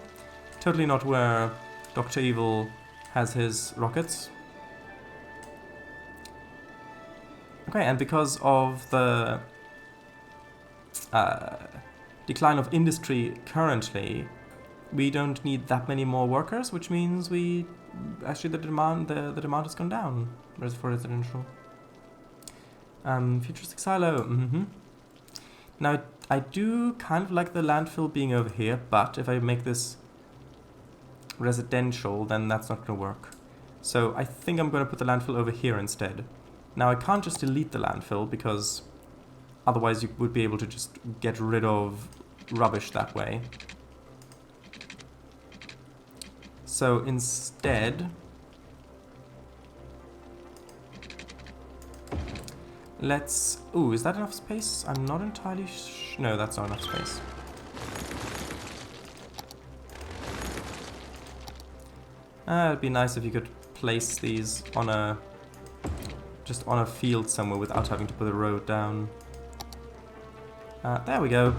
Totally not where Dr. Evil has his rockets. Okay, and because of the decline of industry currently, we don't need that many more workers, which means we actually the demand has gone down for residential. Futuristic silo. Now I do kind of like the landfill being over here, but if I make this residential, then that's not going to work. So I think I'm going to put the landfill over here instead. Now I can't just delete the landfill because otherwise you would be able to just get rid of rubbish that way. So instead, let's... Ooh, is that enough space? I'm not entirely no, that's not enough space. It'd be nice if you could place these on a... just on a field somewhere without having to put a road down. There we go.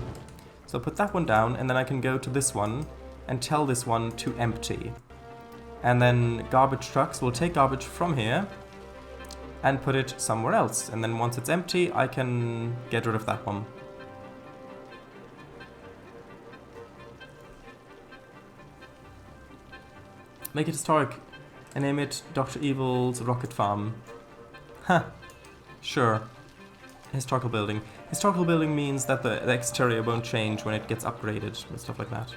So I'll put that one down, and then I can go to this one and tell this one to empty. And then garbage trucks will take garbage from here and put it somewhere else. And then once it's empty, I can get rid of that one. Make it historic and name it Dr. Evil's Rocket Farm. Huh. Sure. Historical building. Historical building means that the exterior won't change when it gets upgraded and stuff like that.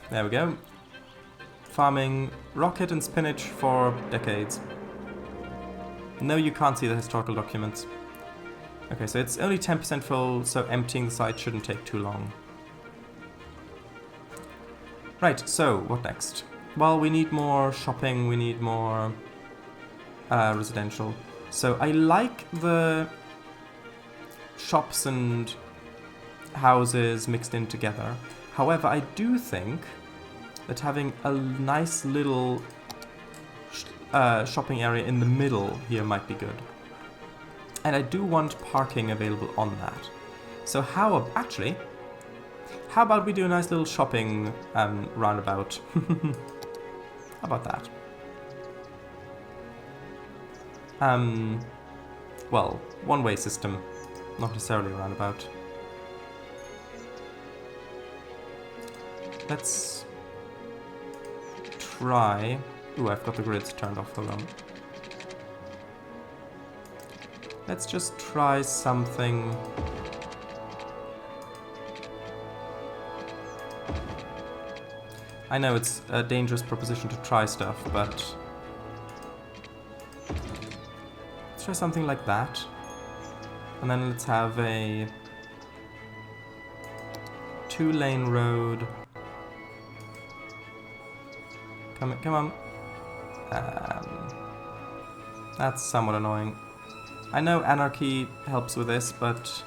There we go. Farming rocket and spinach for decades. No, you can't see the historical documents. Okay, so it's only 10% full, so emptying the site shouldn't take too long. Right, so what next? Well, we need more shopping, we need more residential. So I like the shops and houses mixed in together. However, I do think that having a nice little shopping area in the middle here might be good. And I do want parking available on that. So how about we do a nice little shopping roundabout? How about that? Well, one-way system, not necessarily a roundabout. Let's try... Ooh, I've got the grids turned off, hold on. Let's just try something... I know it's a dangerous proposition to try stuff, but... let's try something like that. And then let's have a... 2-lane road. Come on. That's somewhat annoying. I know anarchy helps with this, but...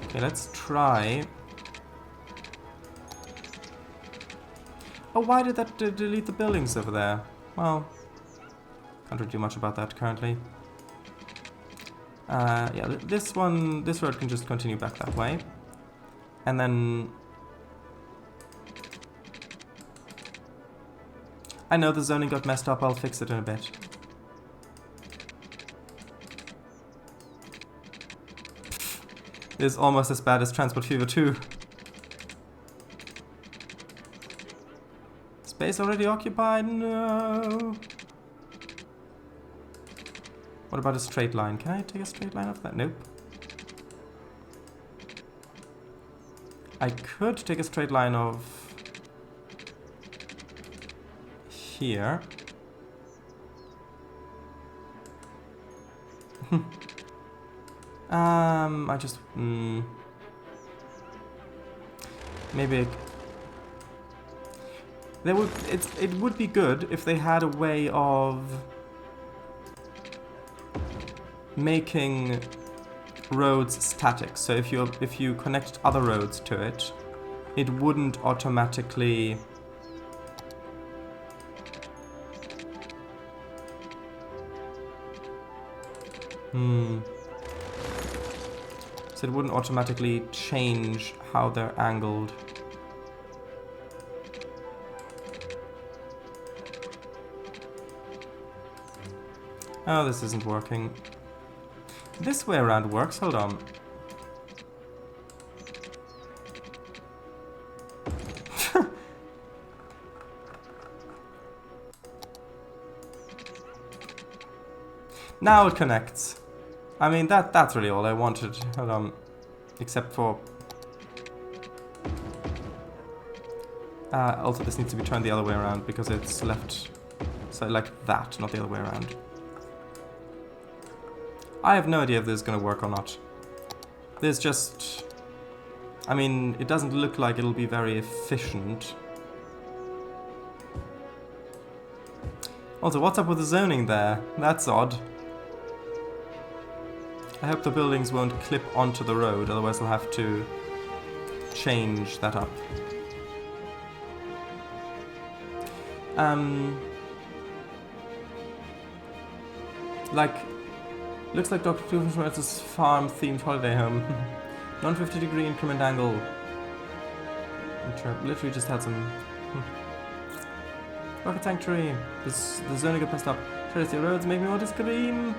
okay, let's try... oh, why did that delete the buildings over there? Well, can't really do much about that currently. Yeah, this road can just continue back that way. And then... I know the zoning got messed up, I'll fix it in a bit. This is almost as bad as Transport Fever 2. Space already occupied? No. What about a straight line? Can I take a straight line off that? Nope. I could take a straight line of... here. I just... maybe... it would be good if they had a way of... making roads static. So if you connect other roads to it, it wouldn't automatically... so it wouldn't automatically change how they're angled. Oh, this isn't working. This way around works, hold on. Now it connects. I mean, that's really all I wanted. Hold on. Except for... also, this needs to be turned the other way around because it's left... So, like that, not the other way around. I have no idea if this is going to work or not. There's just... I mean, it doesn't look like it'll be very efficient. Also, what's up with the zoning there? That's odd. I hope the buildings won't clip onto the road, otherwise I'll have to change that up. Like, looks like Dr. Kluvenschmelz's farm-themed holiday home. Non-50-degree increment angle. Literally just had some... Rocket Sanctuary. The zoning got messed up. Charity roads make me want to scream.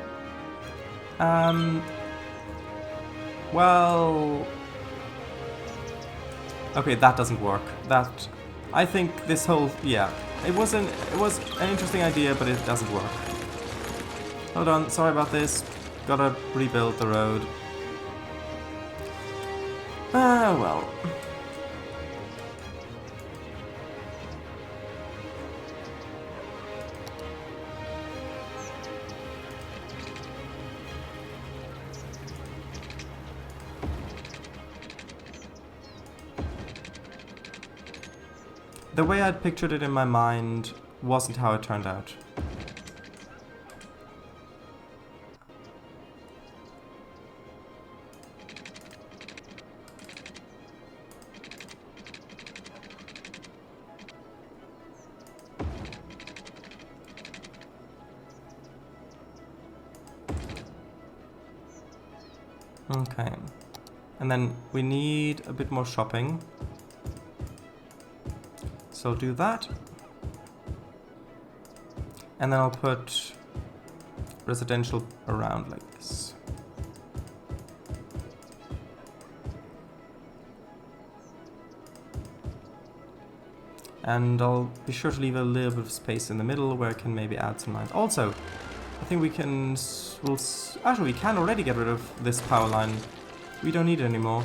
Well... Okay, that doesn't work. That... I think this whole... Yeah. It was an interesting idea, but it doesn't work. Hold on, sorry about this. Gotta rebuild the road. Ah, well. The way I'd pictured it in my mind wasn't how it turned out. Okay. And then we need a bit more shopping. So I'll do that. And then I'll put residential around like this. And I'll be sure to leave a little bit of space in the middle where I can maybe add some lines. Also, I think we can... actually, we can already get rid of this power line. We don't need it anymore.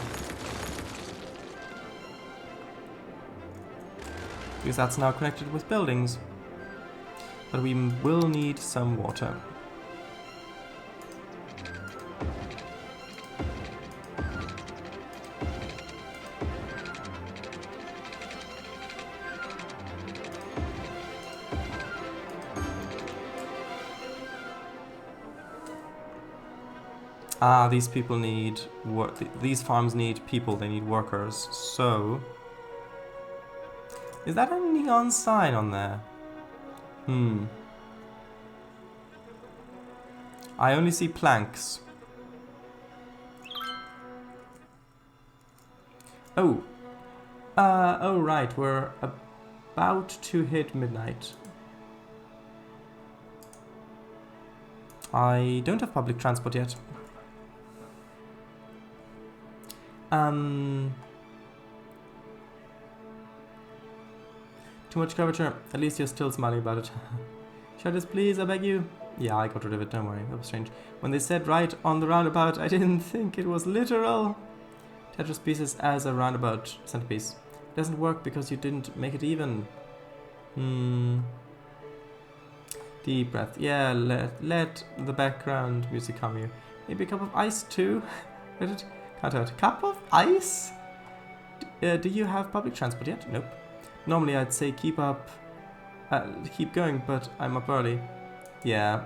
Because that's now connected with buildings. But we will need some water. Ah, these people need work. These farms need people, they need workers. So... Is that a neon sign on there? I only see planks. Oh. Oh right, we're about to hit midnight. I don't have public transport yet. Too much curvature. At least you're still smiling about it. Shut this please, I beg you. Yeah, I got rid of it, don't worry. That was strange. When they said right on the roundabout, I didn't think it was literal. Tetris pieces as a roundabout centerpiece. It doesn't work because you didn't make it even. Deep breath. Yeah, let the background music calm you. Maybe a cup of ice too? Let it cut out. Cup of ice? Do you have public transport yet? Nope. Normally I'd say keep going, but I'm up early. Yeah.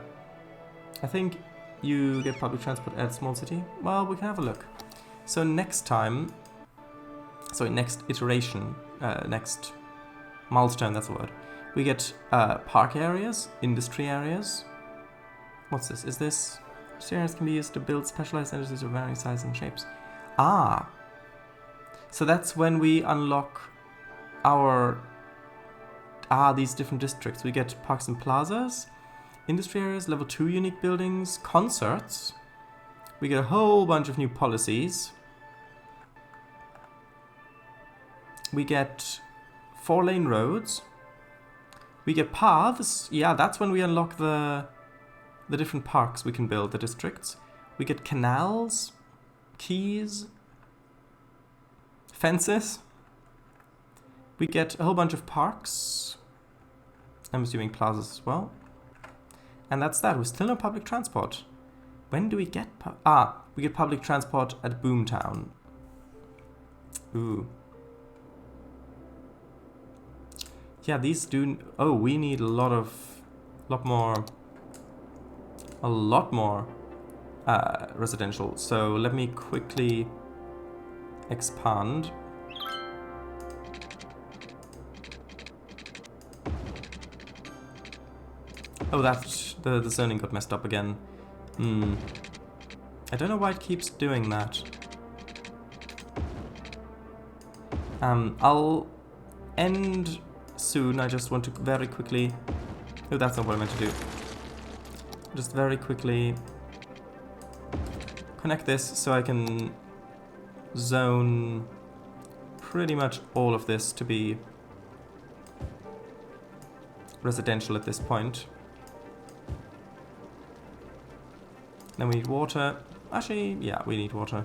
I think you get public transport at small city. Well, we can have a look. So next time, sorry, next iteration, next milestone, that's the word. We get park areas, industry areas. What's this? Is this... Industry areas can be used to build specialized industries of varying sizes and shapes. Ah! So that's when we unlock our... these different districts. We get parks and plazas, industry areas, level 2 unique buildings, concerts. We get a whole bunch of new policies. We get 4-lane roads. We get paths. Yeah, that's when we unlock the different parks we can build, the districts. We get canals, quays, fences. We get a whole bunch of parks. I'm assuming plazas as well. And that's that. We're still no public transport. When do we get... we get public transport at Boomtown. Ooh. Yeah, these do... Oh, we need a lot more residential. So let me quickly expand. Oh, the zoning got messed up again. I don't know why it keeps doing that. I'll end soon. I just want to very quickly... Oh, that's not what I meant to do. Just very quickly connect this so I can zone pretty much all of this to be residential at this point. Then we need water. Actually, yeah, we need water.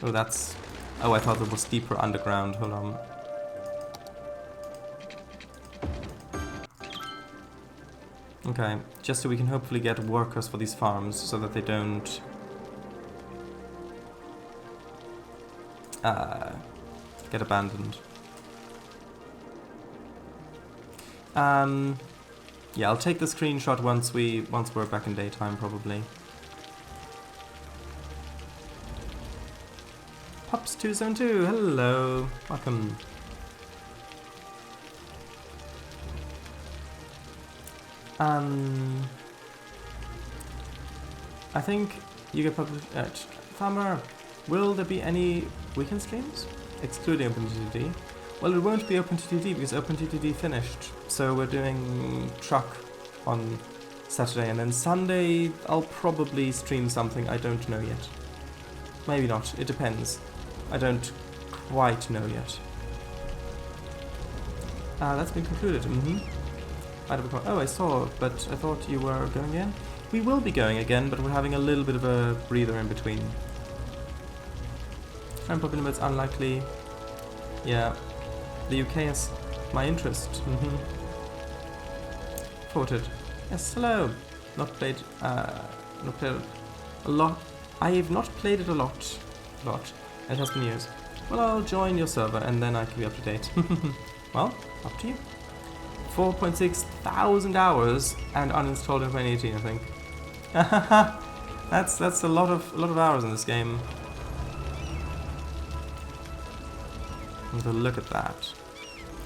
Oh, that's... Oh, I thought it was deeper underground. Hold on. Okay, just so we can hopefully get workers for these farms so that they don't... get abandoned. Yeah, I'll take the screenshot once we're back in daytime, probably. Pops272, hello, welcome. I think you get public... Farmer, will there be any weekend streams? Excluding OpenTTD? Well, it won't be OpenTTD because OpenTTD finished. So we're doing truck on Saturday, and then Sunday I'll probably stream something, I don't know yet. Maybe not, it depends. I don't quite know yet. That's been concluded. Oh, I saw, but I thought you were going again. We will be going again, but we're having a little bit of a breather in between. Friend popping it's unlikely. Yeah, the UK has my interest. Forwarded. Yes, hello. Not played a lot. I have not played it a lot. It has been years. Well, I'll join your server and then I can be up to date. Well, up to you. 4.6 thousand hours and uninstalled in 2018, I think. That's a lot of hours in this game. But look at that.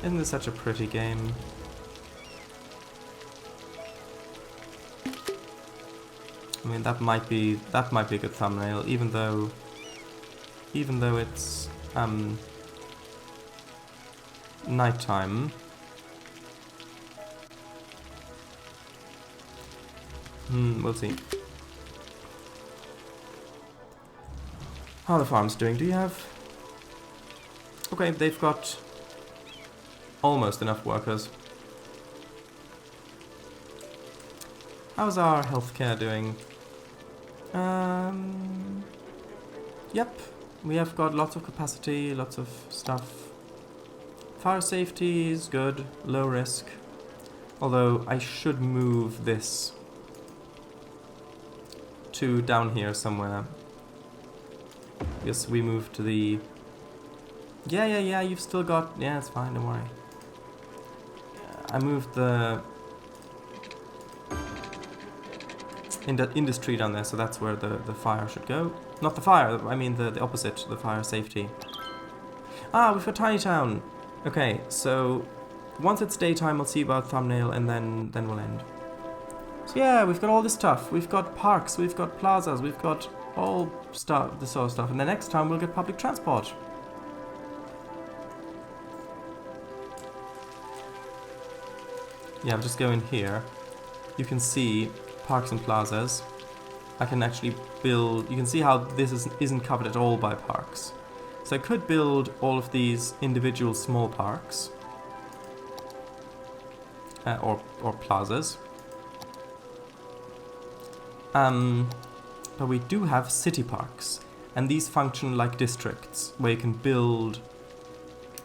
Isn't this such a pretty game? I mean, that might be a good thumbnail, even though it's nighttime. We'll see. How are the farms doing? Do you have... Okay, they've got almost enough workers. How's our healthcare doing? Yep, we have got lots of capacity, lots of stuff. Fire safety is good, low risk. Although I should move this to down here somewhere. Yes, we moved to the... Yeah, you've still got... Yeah, it's fine, don't worry. I moved the... industry down there, so that's where the fire should go. Not the fire, I mean the opposite, the fire safety. Ah, we've got Tiny Town! Okay, so once it's daytime, I'll see about thumbnail, and then we'll end. So yeah, we've got all this stuff. We've got parks, we've got plazas, we've got all stuff, this sort of stuff. And the next time we'll get public transport. Yeah, I'll just go in here. You can see parks and plazas. I can actually build... You can see how this isn't covered at all by parks. So I could build all of these individual small parks. Or plazas. But we do have city parks. And these function like districts, where you can build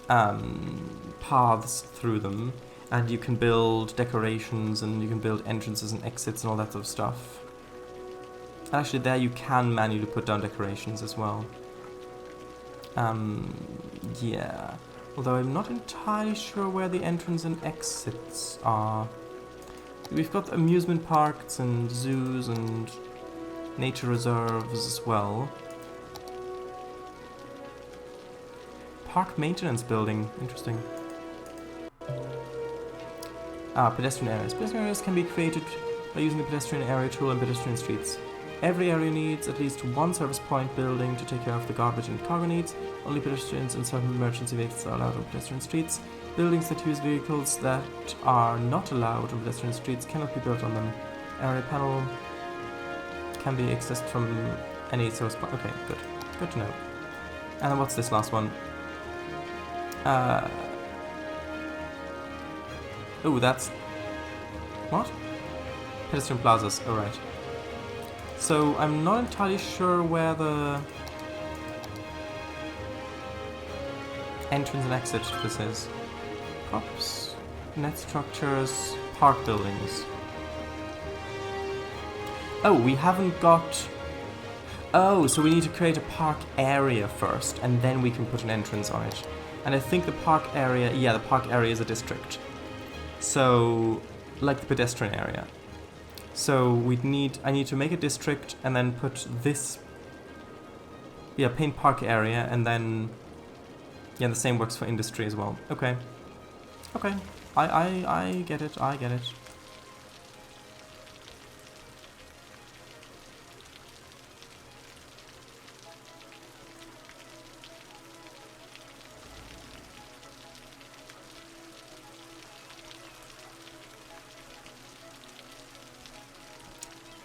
paths through them. And you can build decorations, and you can build entrances and exits and all that sort of stuff. Actually, there you can manually put down decorations as well. Yeah. Although I'm not entirely sure where the entrance and exits are. We've got amusement parks and zoos and nature reserves as well. Park maintenance building. Interesting. Pedestrian areas. Pedestrian areas can be created by using the pedestrian area tool and pedestrian streets. Every area needs at least one service point building to take care of the garbage and cargo needs. Only pedestrians and certain emergency vehicles are allowed on pedestrian streets. Buildings that use vehicles that are not allowed on pedestrian streets cannot be built on them. Area panel can be accessed from any service point. Okay, good. Good to know. And then what's this last one? Oh, that's... What? Pedestrian plazas, alright. So, I'm not entirely sure where the entrance and exit to this is. Props, net structures, park buildings. Oh, we haven't got... Oh, so we need to create a park area first, and then we can put an entrance on it. And I think the park area... Yeah, the park area is a district. So, like the pedestrian area. So I need to make a district and then put this, paint park area, and then, the same works for industry as well. Okay. Okay. I get it, I get it.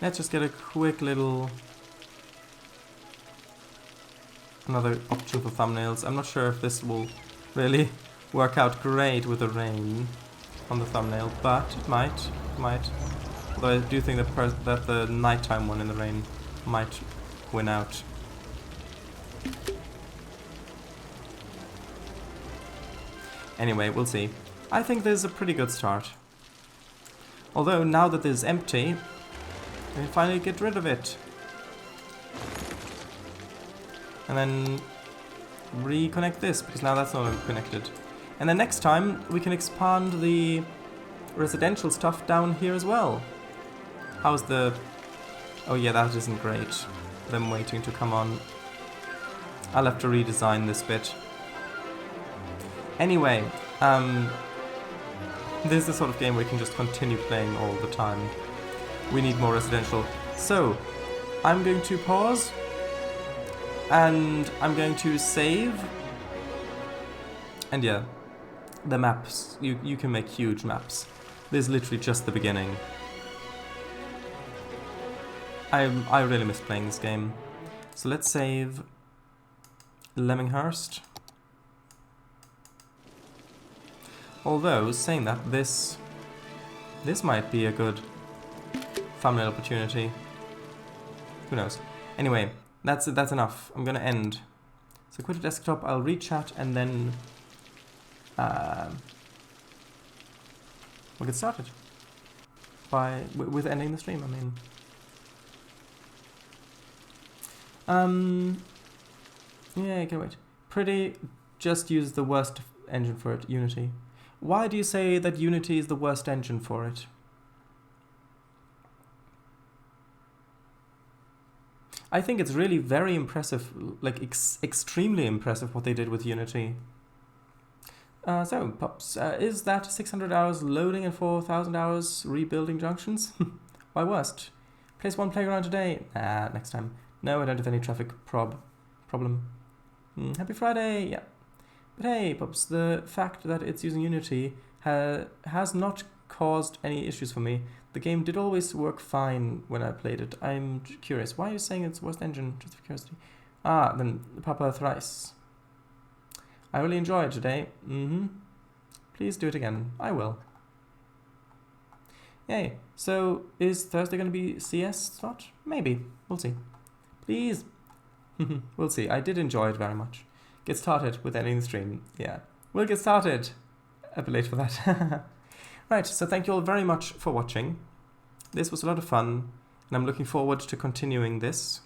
Let's just get a quick little... Another option for thumbnails. I'm not sure if this will really work out great with the rain on the thumbnail, but it might. Although I do think that the nighttime one in the rain might win out. Anyway, we'll see. I think this is a pretty good start. Although now that this is empty, we can finally get rid of it. And then reconnect this, because now that's not connected. And then next time, we can expand the residential stuff down here as well. How's the... Oh yeah, that isn't great. Them waiting to come on. I'll have to redesign this bit. Anyway, this is the sort of game where you can just continue playing all the time. We need more residential. So, I'm going to pause. And I'm going to save. And yeah, the maps. You can make huge maps. This is literally just the beginning. I really miss playing this game. So let's save Lemonghurst. Although, saying that, this might be a good thumbnail opportunity. Who knows? Anyway, that's enough. I'm gonna end. So quit the desktop, I'll re-chat, and then we'll get started. With ending the stream, I mean. Yeah, okay, wait. Pretty just use the worst engine for it, Unity. Why do you say that Unity is the worst engine for it? I think it's really very impressive, like extremely impressive what they did with Unity. So, Pops, is that 600 hours loading and 4,000 hours rebuilding junctions? Why worst? Place one playground today. Next time. No, I don't have any traffic problem. Happy Friday, yeah. But hey, Pops, the fact that it's using Unity has not caused any issues for me. The game did always work fine when I played it. I'm curious. Why are you saying it's worst engine? Just for curiosity. Ah, then Papa Thrice. I really enjoyed today. Please do it again. I will. Yay. So, is Thursday going to be CS slot? Maybe. We'll see. Please. We'll see. I did enjoy it very much. Get started with ending the stream. Yeah. We'll get started. A bit late for that. Right, so thank you all very much for watching. This was a lot of fun, and I'm looking forward to continuing this.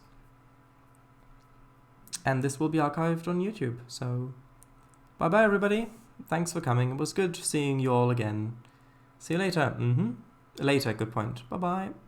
And this will be archived on YouTube, so bye-bye, everybody. Thanks for coming. It was good seeing you all again. See you later. Later, good point. Bye-bye.